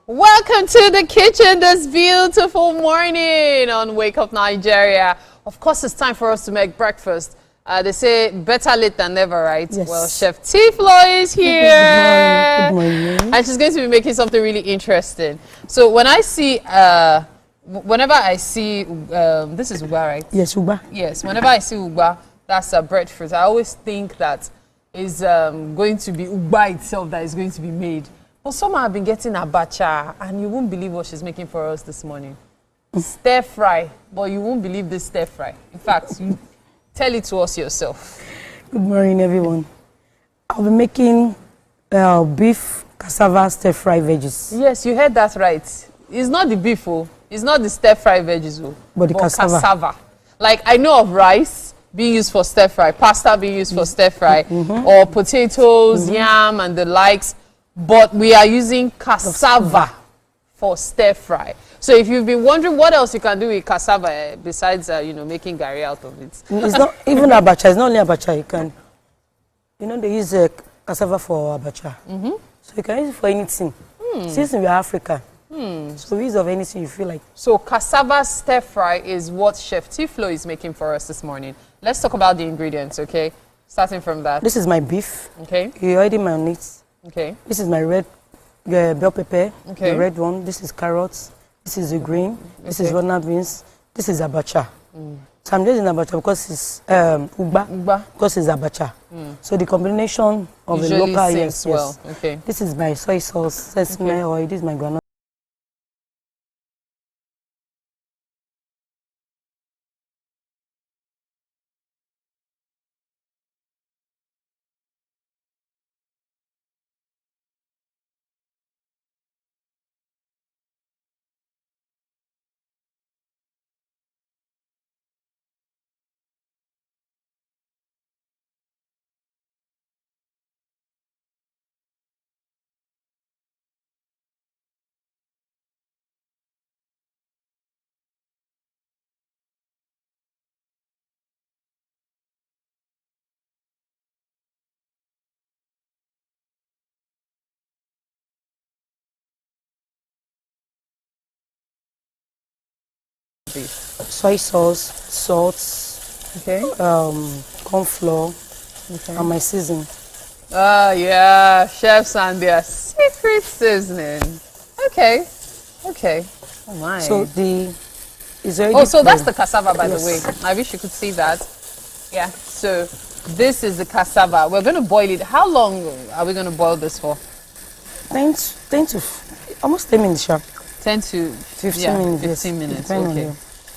Welcome to the kitchen this beautiful morning on Wake Up Nigeria. Of course, it's time for us to make breakfast. They say better late than never, right? Yes. Well, Chef Tiflo is here. Good morning. And she's going to be making something really interesting. So when I see, whenever I see, this is Uba, right? Yes, Uba. Yes, whenever I see Uba, that's a breadfruit. I always think that is going to be Uba itself that is going to be made. Well, some have been getting abacha, and you won't believe what she's making for us this morning. Stir fry, but you won't believe this stir fry. In fact, you tell it to us yourself. Good morning, everyone. I'll be making beef cassava stir fry veggies. Yes, you heard that right. It's not the beef, it's not the stir fry veggies, but the cassava. Like I know of rice being used for stir fry, pasta being used for stir fry, or potatoes, yam, and the likes. But we are using cassava for stir fry. So if you've been wondering what else you can do with cassava besides, making gari out of it. It's not even abacha. It's not only abacha. You can, they use cassava for abacha. So you can use it for anything. Since we are Africa, so we use of anything you feel like. So cassava stir fry is what Chef Tiflo is making for us this morning. Let's talk about the ingredients, okay? Starting from that. This is my beef. Okay. You already marinate. Okay. This is my red bell pepper. Okay. The red one. This is carrots. This is the green. This is runner beans. This is abacha. So I'm using abacha because it's ugba. Because it's abacha. So the combination of usually the local yes. Well. Okay. This is my soy sauce, sesame oil. This is my granola. Soy sauce, salt, corn flour, and my seasoning. Yeah, chefs and their secret seasoning. Okay. Oh my. So so that's the cassava, by the way. I wish you could see that. Yeah. So this is the cassava. We're going to boil it. How long are we going to boil this for? 10 to almost 10 minutes sharp. 10 to 15 minutes. 15 minutes.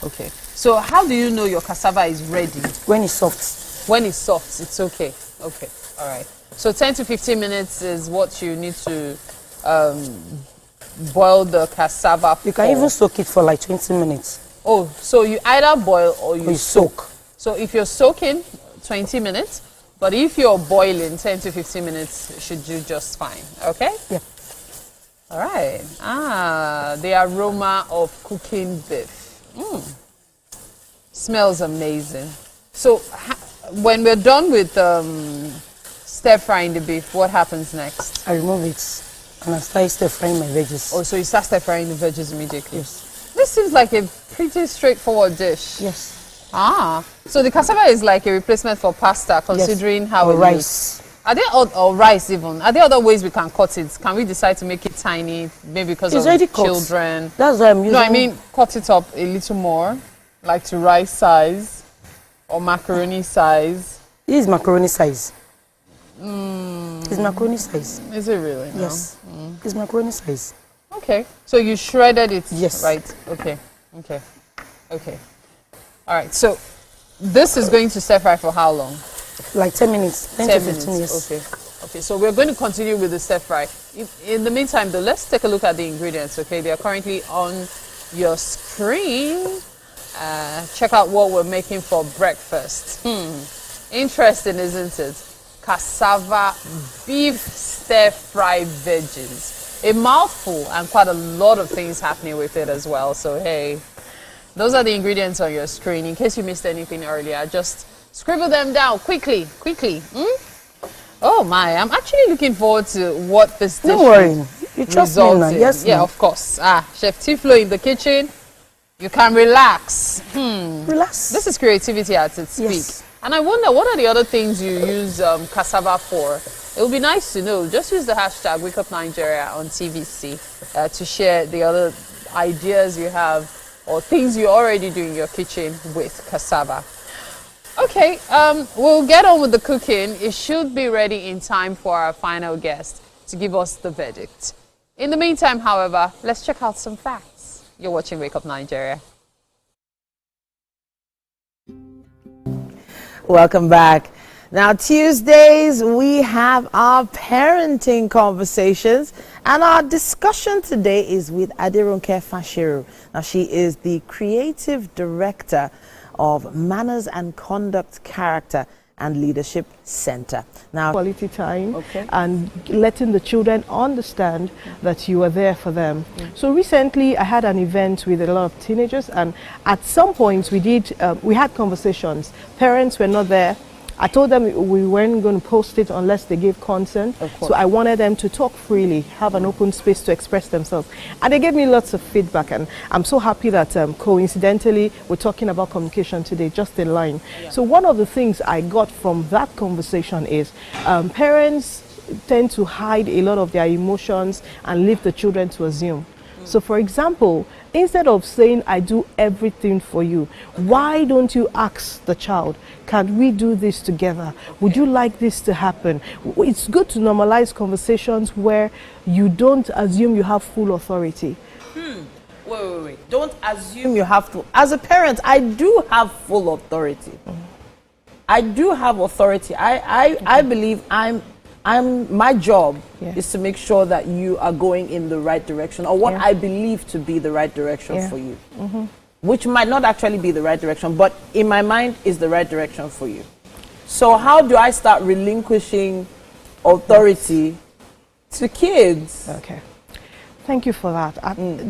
Okay. So how do you know your cassava is ready? When it's soft. When it's soft, it's okay. Okay. All right. So 10 to 15 minutes is what you need to boil the cassava for. You can even soak it for like 20 minutes. Oh, so you either boil or you soak. So if you're soaking, 20 minutes. But if you're boiling, 10 to 15 minutes should do just fine. Okay? Yeah. All right. The aroma of cooking beef. Smells amazing. So when we're done with stir frying the beef, what happens next? I remove it and I start stir frying my veggies. Oh, so you start stir frying the veggies immediately? Yes. This seems like a pretty straightforward dish. Yes. So the cassava is like a replacement for pasta, considering how or it rice. Is. Are there or rice even? Are there other ways we can cut it? Can we decide to make it tiny, maybe because of children? Cut. That's why I'm using. No, I mean cut it up a little more, like to rice size or macaroni size. This is macaroni size. It's macaroni size. Is it really? No? Yes. It's macaroni size. Okay. So you shredded it. Yes. Right. Okay. All right. So this is going to stir fry for how long? Like 10 minutes. 10 to 15 minutes. Okay. So we're going to continue with the stir fry. In the meantime, though, let's take a look at the ingredients. Okay. They are currently on your screen. Check out what we're making for breakfast. Interesting, isn't it? Cassava beef stir fry veggies. A mouthful and quite a lot of things happening with it as well. So hey, those are the ingredients on your screen. In case you missed anything earlier, just scribble them down quickly. Oh my, I'm actually looking forward to what this dish Don't worry, you trust me now. Yes, yeah, of course. Chef Tiflo in the kitchen. You can relax. Relax. This is creativity at its peak. And I wonder, what are the other things you use cassava for? It would be nice to know. Just use the hashtag WakeUpNigeria on TVC to share the other ideas you have or things you already do in your kitchen with cassava. Okay, we'll get on with the cooking. It should be ready in time for our final guest to give us the verdict. In the meantime, however, let's check out some facts. You're watching Wake Up Nigeria. Welcome back. Now, Tuesdays, we have our parenting conversations, and our discussion today is with Adirunke Fashiru. Now, she is the creative director of Manners and Conduct Character and Leadership Center. Now, quality time and letting the children understand that you are there for them. So recently I had an event with a lot of teenagers, and at some point we had conversations. Parents were not there. I told them we weren't going to post it unless they gave consent. So I wanted them to talk freely, have an open space to express themselves. And they gave me lots of feedback, and I'm so happy that coincidentally we're talking about communication today, just in line. So one of the things I got from that conversation is parents tend to hide a lot of their emotions and leave the children to assume. So for example, instead of saying, I do everything for you, why don't you ask the child, can we do this together? Would you like this to happen? It's good to normalize conversations where you don't assume you have full authority. Wait. Don't assume you have to. As a parent, I do have full authority. I do have authority. I believe my job is to make sure that you are going in the right direction, or what I believe to be the right direction for you. Which might not actually be the right direction, but in my mind is the right direction for you. So how do I start relinquishing authority to kids? Okay. Thank you for that.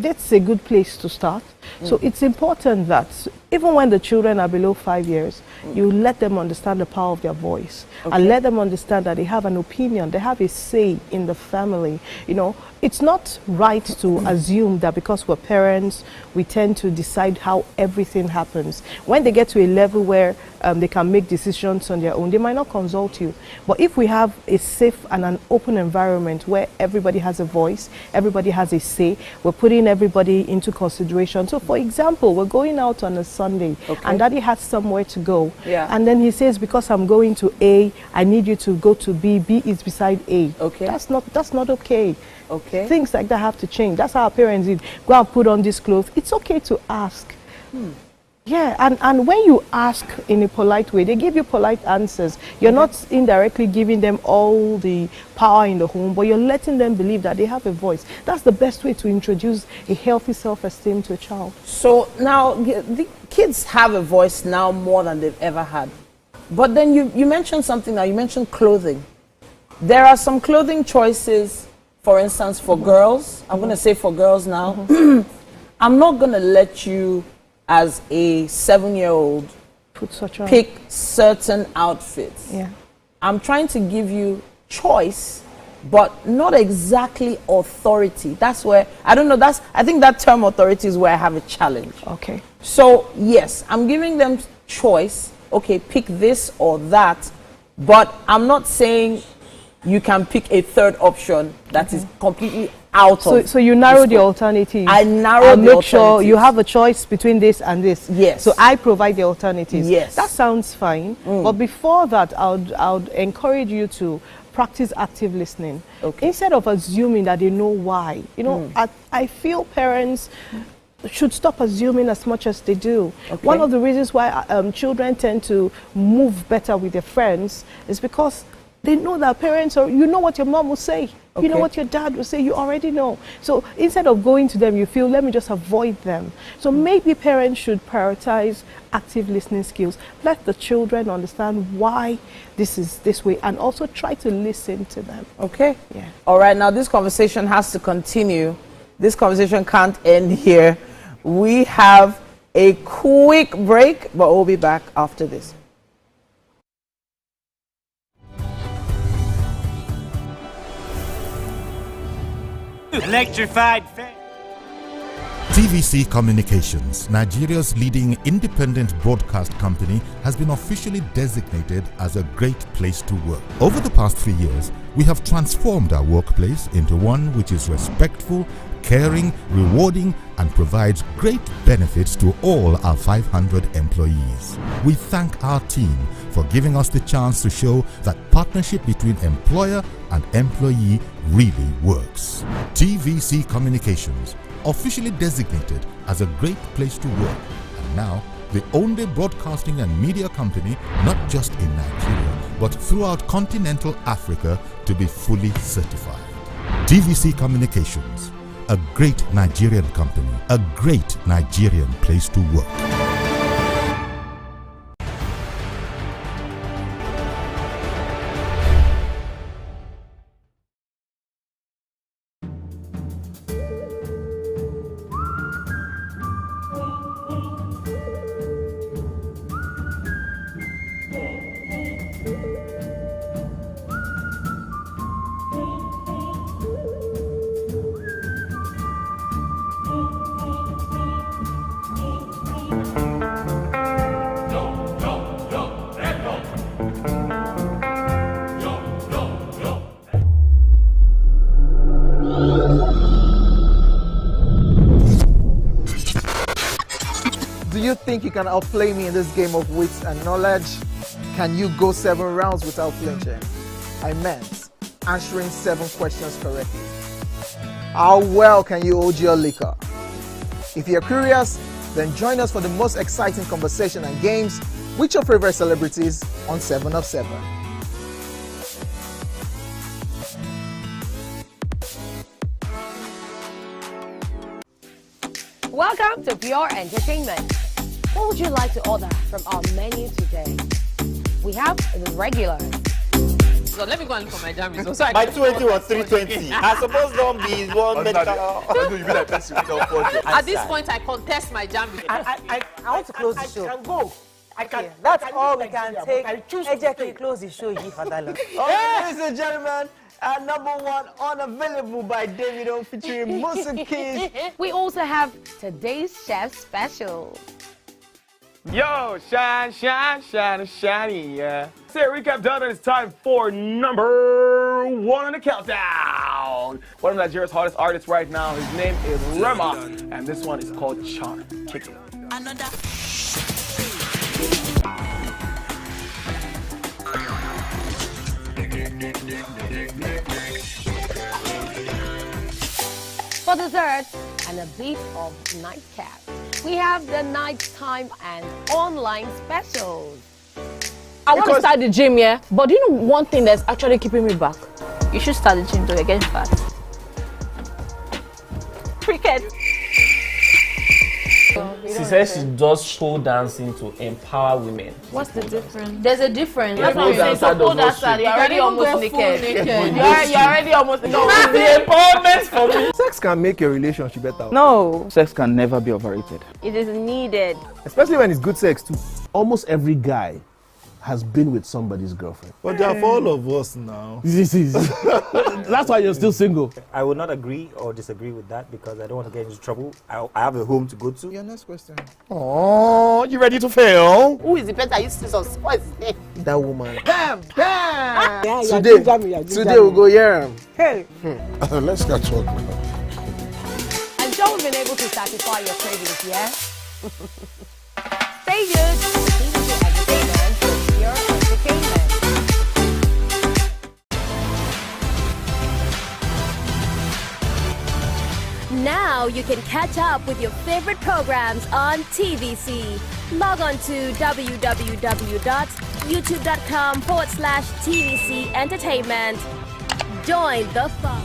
That's a good place to start. So it's important that even when the children are below 5 years, you let them understand the power of their voice and let them understand that they have an opinion, they have a say in the family. You know, it's not right to assume that because we're parents, we tend to decide how everything happens. When they get to a level where they can make decisions on their own, they might not consult you. But if we have a safe and an open environment where everybody has a voice, everybody has a say, we're putting everybody into consideration. So for example, we're going out on a Sunday and daddy has somewhere to go. And then he says, because I'm going to A, I need you to go to B. B is beside A. That's not okay. Things like that have to change. That's how our parents did. Go and put on this clothes. It's okay to ask. Yeah, and when you ask in a polite way, they give you polite answers. You're not indirectly giving them all the power in the home, but you're letting them believe that they have a voice. That's the best way to introduce a healthy self-esteem to a child. So now the kids have a voice now more than they've ever had. But then you mentioned something now. You mentioned clothing. There are some clothing choices, for instance, for girls. I'm going to say for girls now. I'm not going to let you, as a 7-year-old, pick certain outfits. I'm trying to give you choice, but not exactly authority. That's where, I don't know, I think that term authority is where I have a challenge. So yes, I'm giving them choice. Okay, pick this or that, but I'm not saying you can pick a third option that is completely out of. So you narrow the alternatives. I narrow the make sure you have a choice between this and this. Yes. So I provide the alternatives. Yes. That sounds fine. But before that, I would encourage you to practice active listening. Instead of assuming that they know why. You know, I feel parents should stop assuming as much as they do. One of the reasons why children tend to move better with their friends is because they know that parents are, you know what your mom will say. You know what your dad will say, you already know. So instead of going to them, you feel, let me just avoid them. So maybe parents should prioritize active listening skills. Let the children understand why this is this way, and also try to listen to them. Yeah. All right, now this conversation has to continue. This conversation can't end here. We have a quick break, but we'll be back after this. Electrified. TVC Communications, Nigeria's leading independent broadcast company, has been officially designated as a great place to work. Over the past 3 years, we have transformed our workplace into one which is respectful, caring, rewarding, and provides great benefits to all our 500 employees. We thank our team for giving us the chance to show that partnership between employer and employee really works. TVC Communications, officially designated as a great place to work, and now the only broadcasting and media company, not just in Nigeria, but throughout continental Africa, to be fully certified. TVC Communications, a great Nigerian company, a great Nigerian place to work. Do you think you can outplay me in this game of wits and knowledge? Can you go 7 rounds without flinching? I meant answering 7 questions correctly. How well can you hold your liquor? If you're curious, then join us for the most exciting conversation and games with your favorite celebrities on 7 of 7. Welcome to Pure Entertainment. What would you like to order from our menu today? We have the regular. So let me go and look for my jam results. My 280 was 320. I suppose don't be one mental. At this point, I contest my jam results. I want to close the show. I can go. I can. That's all we can take. I choose to close the show. Ladies and gentlemen, number 1 unavailable by Davido featuring Musa Keys. We also have today's chef special. Yo, shine, shine, shine, shiny, yeah. Say recap done, and it's time for number 1 on the countdown. One of Nigeria's hottest artists right now, his name is Rema, and this one is called Charm. Kick it. Another. For dessert and a bit of nightcap, we have the nighttime and online specials. I want to start the gym, yeah? But do you know one thing that's actually keeping me back? You should start the gym though, you're getting fat. Cricket. She says she does pole dancing to empower women. What's the difference? There's a difference. That's what I'm saying. So pole dancer, you're already almost naked. You're already almost naked. No, it's the empowerment for me. Sex can make your relationship better. No. Sex can never be overrated. It is needed. Especially when it's good sex too. Almost every guy has been with somebody's girlfriend. But they are for all of us now. That's why you're still single. I will not agree or disagree with that because I don't want to get into trouble. I have a home to go to. Your next question. Oh, you ready to fail? Who is the better sisters? What is his name? That woman. Bam! Yeah, today we'll go here. Hey. Let's catch up now. I'm sure we've been able to satisfy your cravings, yeah? Stay tuned to TVC Entertainment for Pure Entertainment. Now you can catch up with your favorite programs on TVC. Log on to www.youtube.com/TVC Entertainment. Join the fun.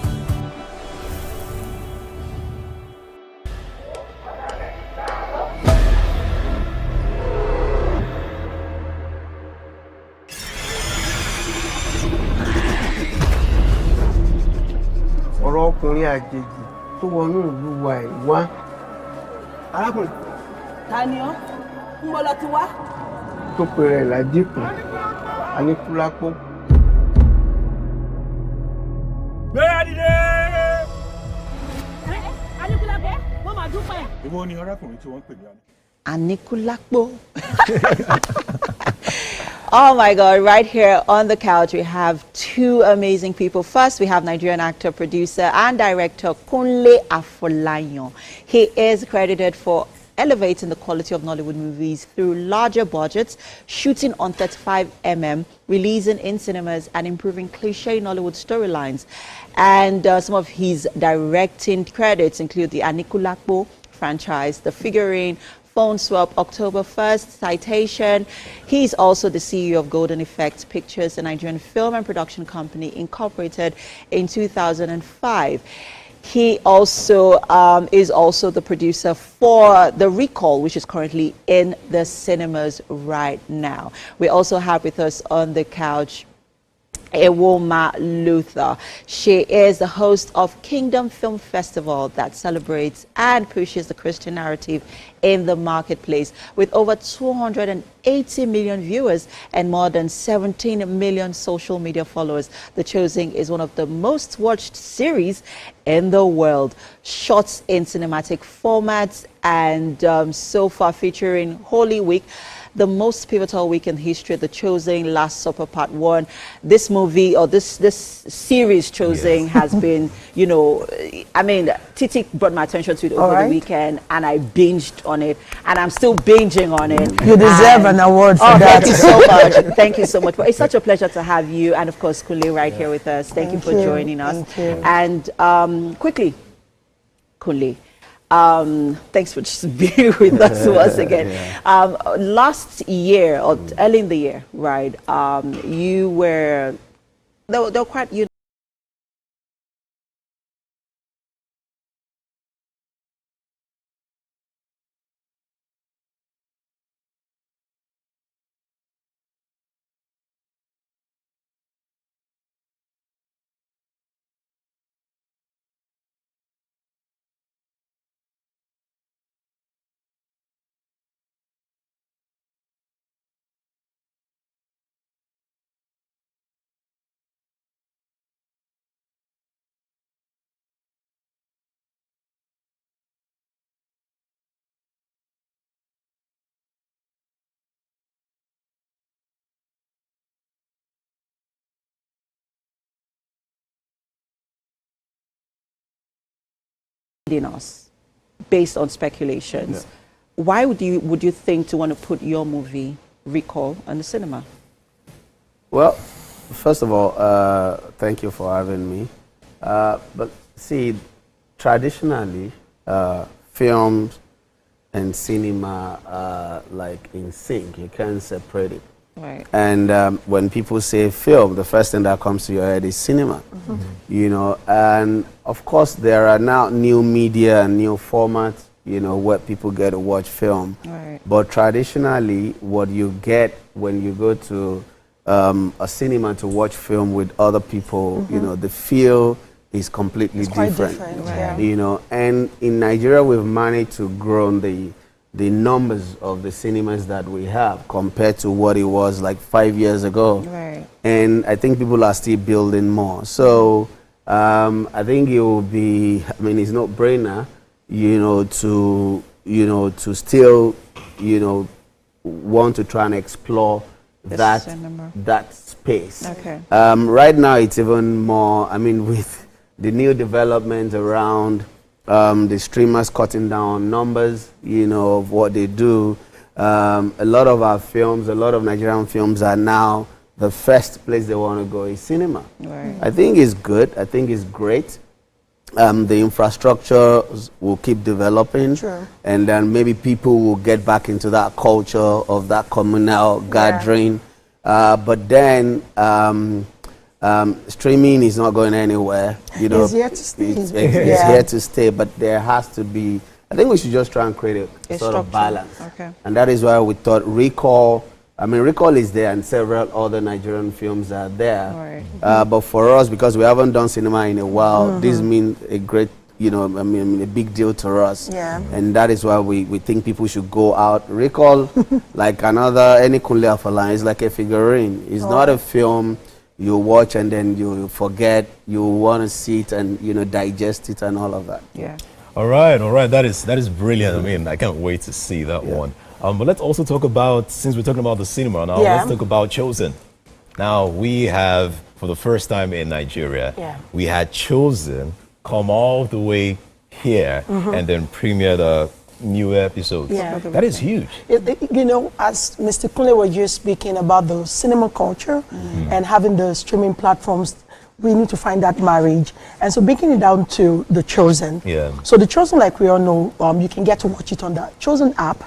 ọ̀rọ̀ ọkùnrin àjèjì tó wọnú ìlú wa ẹ̀ wá. arákùnrin. Ta ni ọ́? Ń bọ́ lọ ti wá. tó pèrè ládìkù Aníkúlápó. Gbéra dìde! Aníkúlápó, wọ́n máa dúpẹ́. Èwo ni arákùnrin tí wọ́n ń pè ní Aníkúlápó. Oh my God, right here on the couch, we have 2 amazing people. First, we have Nigerian actor, producer, and director Kunle Afolayan. He is credited for elevating the quality of Nollywood movies through larger budgets, shooting on 35mm, releasing in cinemas, and improving cliche Nollywood storylines. And some of his directing credits include the Anikulapo franchise, The Figurine, Phone Swap, October 1st, Citation. He's also the CEO of Golden Effect Pictures, a Nigerian film and production company incorporated in 2005. He also is also the producer for The Recall, which is currently in the cinemas right now. We also have with us on the couch Ewoma Luther. She is the host of Kingdom Film Festival that celebrates and pushes the Christian narrative in the marketplace. With over 280 million viewers and more than 17 million social media followers, The Chosen is one of the most watched series in the world. Shots in cinematic formats and so far featuring Holy Week, the most pivotal week in history, The Chosen, Last Supper Part 1. This movie, or this series, Chosen, has been, you know, I mean, Titi brought my attention to it over the weekend, and I binged on it, and I'm still binging on it. You deserve an award for that. Thank you so much. Thank you so much. But it's such a pleasure to have you, and of course, Kunle right here with us. Thank you for joining us. Thank you. And quickly, Kunle, thanks for just being with us once again. Last year, or early in the year, right, you were, they were quite, you us based on speculations. Why would you think to want to put your movie Recall on the cinema? Well, first of all, thank you for having me. But see, traditionally, films and cinema are like in sync. You can't separate it. Right. And when people say film, the first thing that comes to your head is cinema. You know, and of course there are now new media and new formats, you know, where people get to watch film. Right. But traditionally, what you get when you go to a cinema to watch film with other people, you know, the feel is completely different. You know, and in Nigeria, we've managed to grow the numbers of the cinemas that we have compared to what it was like 5 years ago. Right. And I think people are still building more. So I think it will be, I mean, it's no brainer, you know, to still, you know, want to try and explore that space. Okay. Right now, it's even more, I mean, with the new development around the streamers cutting down numbers, you know, of what they do. A lot of our films, a lot of Nigerian films are now the first place they want to go is cinema. Right. I think it's good. I think it's great. The infrastructure will keep developing. True. And then maybe people will get back into that culture of that communal gathering. But then streaming is not going anywhere. You know, It's here to stay. It's here to stay, but there has to be, I think we should just try and create a sort of balance. Okay. And that is why we thought Recall, I mean, Recall is there and several other Nigerian films are there. Right. But for us, because we haven't done cinema in a while, this means a great, you know, I mean, a big deal to us. Yeah. And that is why we think people should go out. Recall, like any Kunle Afala, is like a figurine. It's not a film you watch and then you forget, you want to see it and, you know, digest it and all of that. Yeah. All right. That is brilliant. I mean, I can't wait to see that one. But let's also talk about, since we're talking about the cinema now, let's talk about Chosen. Now, we have, for the first time in Nigeria, we had Chosen come all the way here and then premiered new episodes. Yeah. That is huge. You know, as Mr. Kunle was just speaking about the cinema culture and having the streaming platforms, we need to find that marriage. And so breaking it down to The Chosen. Yeah. So The Chosen, like we all know, you can get to watch it on the Chosen app.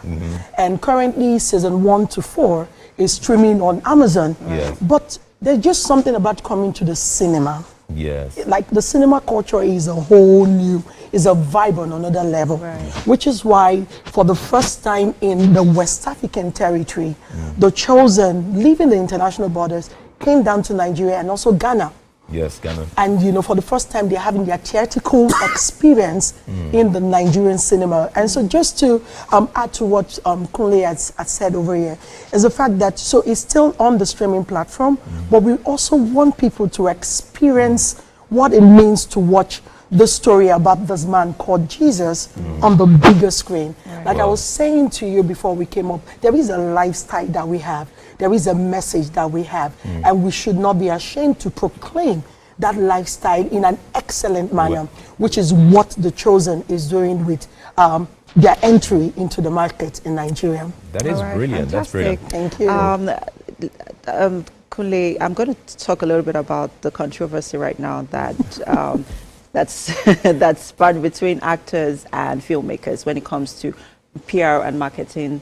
And currently season 1 to 4 is streaming on Amazon. Yes. But there's just something about coming to the cinema. Yes. Like the cinema culture is a whole new, is a vibe on another level. Which is why for the first time in the West African territory, The Chosen, leaving the international borders, came down to Nigeria and also Ghana. Yes, Ghana. And you know, for the first time, they're having their theatrical experience in the Nigerian cinema. And so just to add to what Kunle has said over here, is the fact that, so it's still on the streaming platform, but we also want people to experience what it means to watch the story about this man called Jesus on the bigger screen. Like I was saying to you before we came up, there is a lifestyle that we have. There is a message that we have, and we should not be ashamed to proclaim that lifestyle in an excellent manner, which is what The Chosen is doing with their entry into the market in Nigeria. That is brilliant. That's brilliant. Thank you. Kunle, I'm going to talk a little bit about the controversy right now that that's sparked between actors and filmmakers when it comes to PR and marketing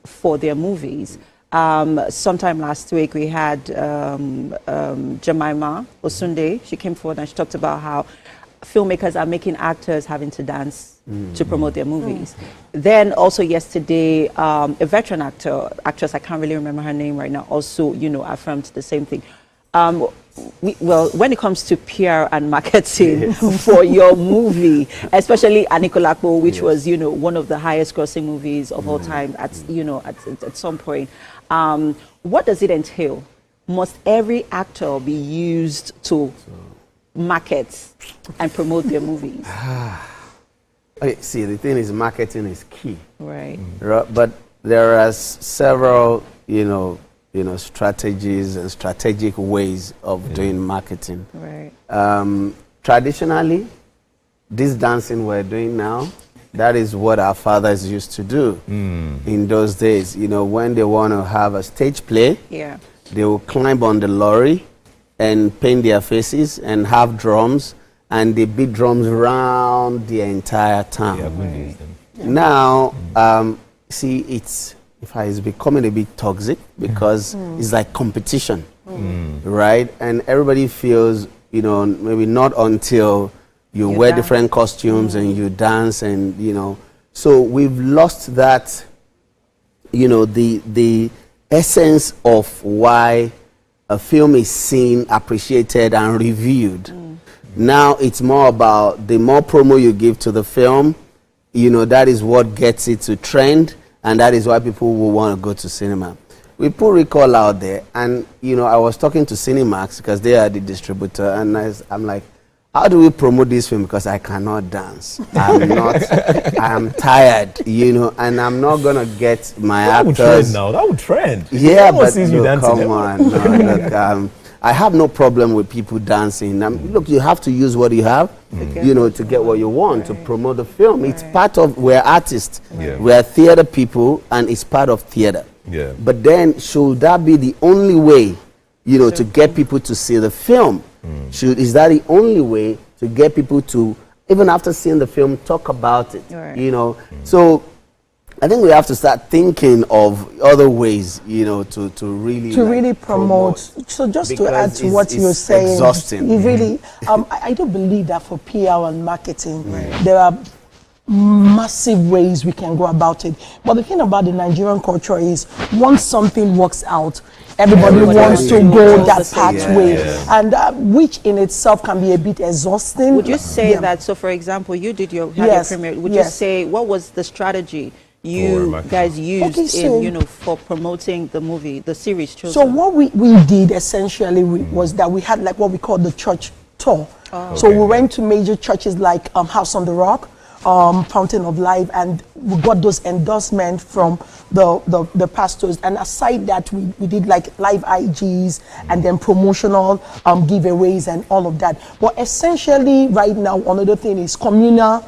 for their movies. Sometime last week we had Jemima Osunde. She came forward and she talked about how filmmakers are making actors having to dance to promote their movies. Then also yesterday, a veteran actress, I can't really remember her name right now, also, you know, affirmed the same thing. Well, when it comes to PR and marketing for your movie, especially Anikulapo, which was, you know, one of the highest grossing movies of all time at, you know, at some point, what does it entail? Must every actor be used to market and promote their movies? Okay, see, the thing is, marketing is key. Right. But there are several, you know, strategies and strategic ways of doing marketing. Right. Traditionally, this dancing we're doing now, that is what our fathers used to do in those days. You know, when they want to have a stage play, they will climb on the lorry and paint their faces and have drums, and they beat drums around the entire town. Now, see, it's becoming a bit toxic because it's like competition, right? And everybody feels, you know, maybe not until you wear different costumes and you dance, and you know, so we've lost that, you know, the essence of why a film is seen, appreciated, and reviewed. Now it's more about the more promo you give to the film, you know, that is what gets it to trend, and that is why people will want to go to cinema. We put Recall out there, and you know, I was talking to Cinemax because they are the distributor, and I'm like, how do we promote this film? Because I cannot dance. I'm tired, you know, and I'm not gonna get my actors. That would trend now. That would trend. Yeah, but look, come on, look, I have no problem with people dancing. Look, you have to use what you have, you know, to get what you want, to promote the film. It's part of, we're artists, we're theater people, and it's part of theater. But then, should that be the only way, you know, to get people to see the film? Is that the only way to get people to, even after seeing the film, talk about it? You know, so I think we have to start thinking of other ways, you know, to really promote. So just to add to what you're saying, exhausting. You really, I do believe that for PR and marketing, there are massive ways we can go about it. But the thing about the Nigerian culture is, once something works out, everybody wants to go that pathway, and which in itself can be a bit exhausting. Would you say that? So, for example, you did your premiere. Would you say, what was the strategy you guys used in, you know, for promoting the movie, the series Chosen? So what we did essentially was that we had like what we call the church tour. So we went to major churches like House on the Rock, Fountain of Life, and we got those endorsements from the pastors. And aside that, we did like live IGs and then promotional giveaways and all of that. But essentially right now, another thing is communal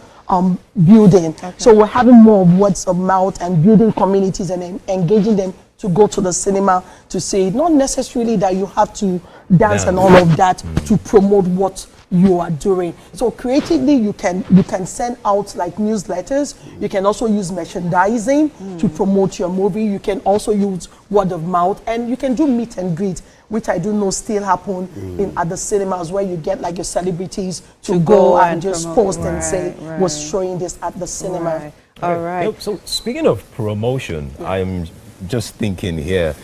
building. So we're having more words of mouth and building communities and engaging them to go to the cinema to see it. Not necessarily that you have to dance and all of that to promote what you are doing. So creatively, you can send out like newsletters. You can also use merchandising to promote your movie. You can also use word of mouth, and you can do meet and greet, which I do know still happen in other cinemas, where you get like your celebrities to go and just post and say, was showing this at the cinema. All right. So speaking of promotion, I'm just thinking here,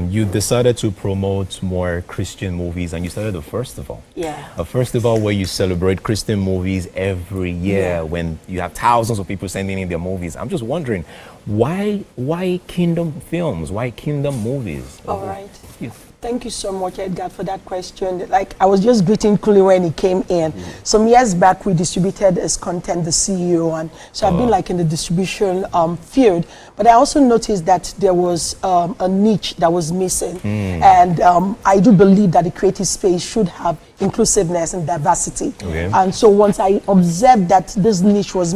you decided to promote more Christian movies, and you started a festival. A festival where you celebrate Christian movies every year when you have thousands of people sending in their movies. I'm just wondering, why Kingdom films? Why Kingdom movies? All right. Thank you so much, Edgar, for that question. Like, I was just greeting Kuli when he came in. Some years back, we distributed his content, the CEO, and so I've been like in the distribution field. But I also noticed that there was a niche that was missing. And I do believe that the creative space should have inclusiveness and diversity. And so once I observed that this niche was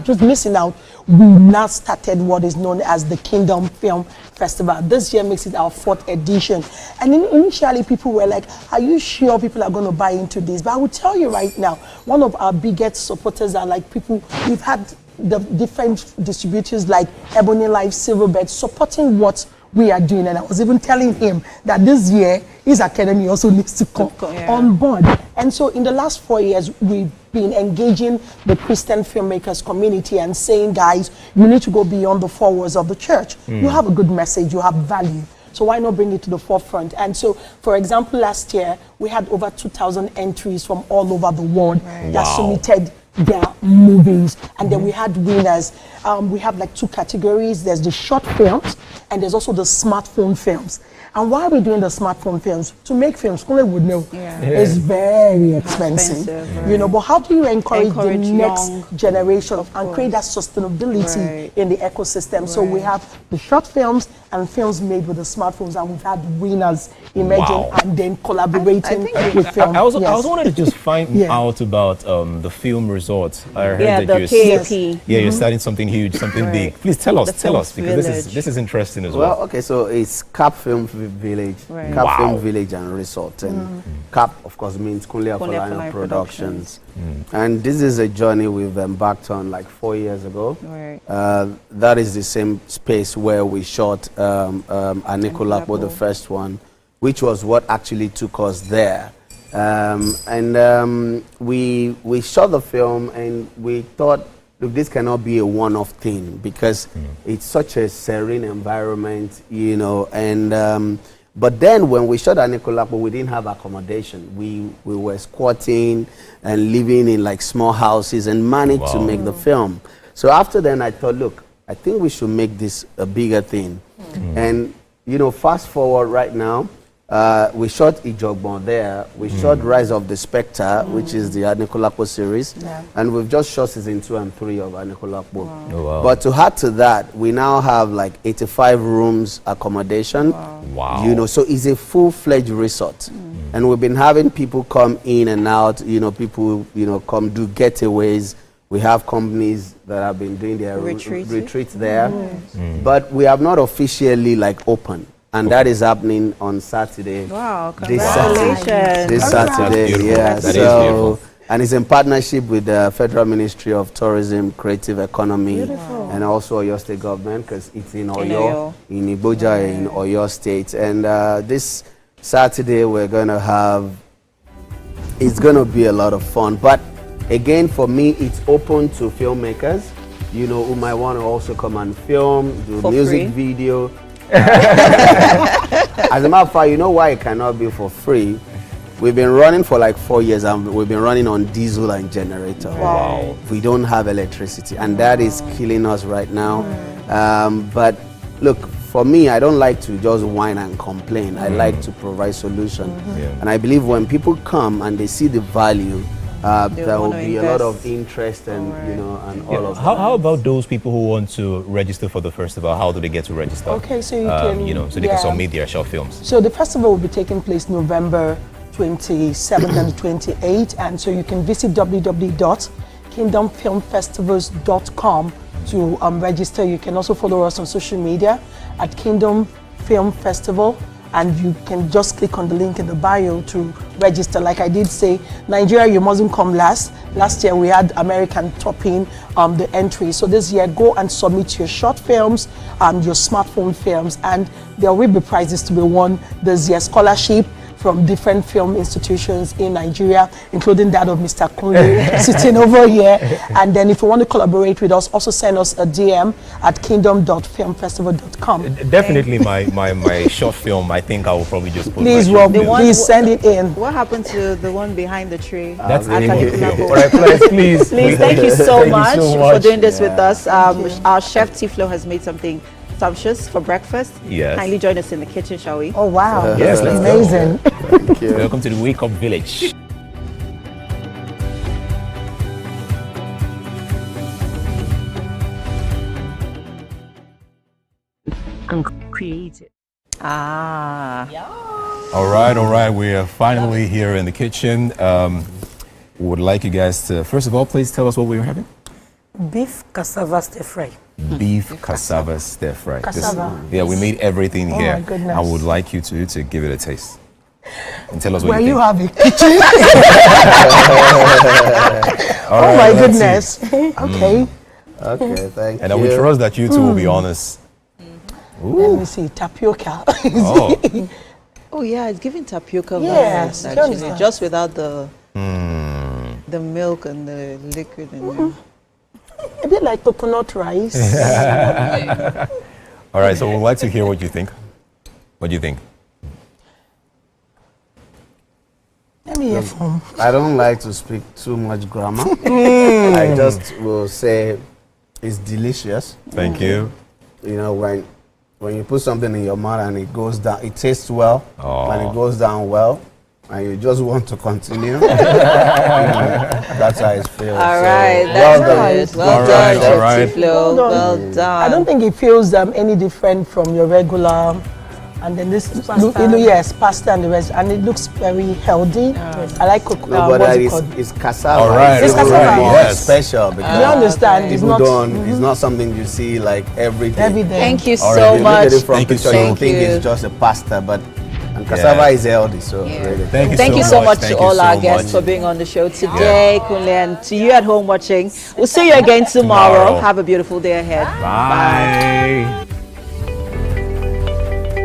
just missing out, we now started what is known as the Kingdom Film Festival. This year makes it our 4th edition. And initially people were like, are you sure people are going to buy into this? But I will tell you right now, one of our biggest supporters are like people, we've had the different distributors like Ebony Life, Silverbird supporting what we are doing. And I was even telling him that this year his academy also needs to come on board. And so in the last 4 years, we've been engaging the Christian filmmakers community and saying, guys, you need to go beyond the 4 walls of the church. You have a good message, you have value. So why not bring it to the forefront? And so, for example, last year, we had over 2,000 entries from all over the world that submitted their movies. And then we had winners. We have like 2 categories. There's the short films, and there's also the smartphone films. And why are we doing the smartphone films? To make films, Kule would know, it's very expensive. You know, but how do you encourage the next generation and create that sustainability in the ecosystem? So we have the short films and films made with the smartphones, and we've had winners emerging and then collaborating with films. I also wanted to just find out about the film resort. I heard that you're starting something huge, something big. Please tell us, because this is interesting as well. Well, okay, so it's Cap Film Village, Cap Film Village and Resort, and Cap, of course, means Kunle Afolayan Productions. And this is a journey we've embarked on like 4 years ago. That is the same space where we shot Anikulapo, the first one, which was what actually took us there. We shot the film, and we thought, look, this cannot be a one-off thing, because it's such a serene environment, you know. And but then when we shot Anikulapo, we didn't have accommodation. We were squatting and living in like small houses and managed to make the film. So after then, I thought, look, I think we should make this a bigger thing. And you know, fast forward right now, we shot Ijogbon there. We shot Rise of the Spectre, which is the Anikulapo series. And we've just shot season 2 and 3 of Anikulapo. But to add to that, we now have like 85 rooms accommodation. You know, so it's a full-fledged resort. And we've been having people come in and out, you know, people, you know, come do getaways. We have companies that have been doing their retreats there. But we have not officially like opened. And that is happening on Saturday. Wow, congratulations. This Saturday, yeah. So, and it's in partnership with the Federal Ministry of Tourism, Creative Economy, and also Oyo State Government, because it's in Oyo, in Iboja, in Oyo State. And this Saturday we're going to have, it's going to be a lot of fun. But again, for me, it's open to filmmakers, you know, who might want to also come and film, do for music video. As a matter of fact, you know why it cannot be for free? We've been running for like 4 years, and we've been running on diesel and generator. We don't have electricity, and that is killing us right now. But look, for me, I don't like to just whine and complain. I like to provide solution. And I believe when people come and they see the value, there will be a lot of interest and you know, and all of that. How about those people who want to register for the festival? How do they get to register? Okay, so you can, you know, so they can submit their short films. So the festival will be taking place November 27th and 28th, and so you can visit www.kingdomfilms.com kingdomfilmfestivals.com to register. You can also follow us on social media at Kingdom Film Festival, and you can just click on the link in the bio to register. Like I did say, Nigeria, you mustn't come last. Last year we had American topping the entry. So this year, go and submit your short films, your smartphone films, and there will be prizes to be won this year. Scholarship from different film institutions in Nigeria, including that of Mr. Kunle sitting over here. And then if you want to collaborate with us, also send us a DM at kingdom.filmfestival.com. Definitely my short film, I think I will probably just put Please, Rob, please send it in. What happened to the one behind the tree? That's it. All right, please. Please, thank you so much for doing this with us. Our chef Tiflo has made something sumptuous for breakfast. Yes. Kindly join us in the kitchen, shall we? Oh, wow. Yes, let's amazing. Thank you. Welcome to the Wake Up Village. Creative. Ah. All right. We are finally here in the kitchen. Would like you guys to, first of all, please tell us what we were having. Beef cassava stir fry. Beef cassava stir fry. Cassava. We made everything Oh here. my goodness. I would like you to give it a taste and tell us what Where you you think. have a kitchen. All Oh right, my let's goodness. see. Okay. Okay, thank And you. I will trust that you two will be honest. Let me see, tapioca. Oh. Oh yeah, it's giving tapioca Yes, vibes, do you actually, understand? just without the milk and the liquid in A bit like coconut rice. All right, so we'd like to hear what you think. What do you think? Let me hear from. I don't like to speak too much grammar. I just will say it's delicious. Thank you. You know, when you put something in your mouth and it goes down, it tastes well, and it goes down well, and you just want to continue. That's how it feels. All right, well that's done. good. Well done, all right. Tiflo. Well done. I don't think it feels any different from your regular. And then this, yes, pasta and the rest, and it looks very healthy. I like coconut. No, but what's it called? it's cassava. All right, It's all right, more yes. special because You understand? It's people not. don't. It's not something you see like every day. Every day. Thank you All so right, you much. look at it from Thank you picture, so you much. think it's just a pasta, but and cassava is healthy. So really, Thank you so much to all our guests for being on the show today, Kunle, and to you at home watching. We'll see you again tomorrow. Have a beautiful day ahead. Bye.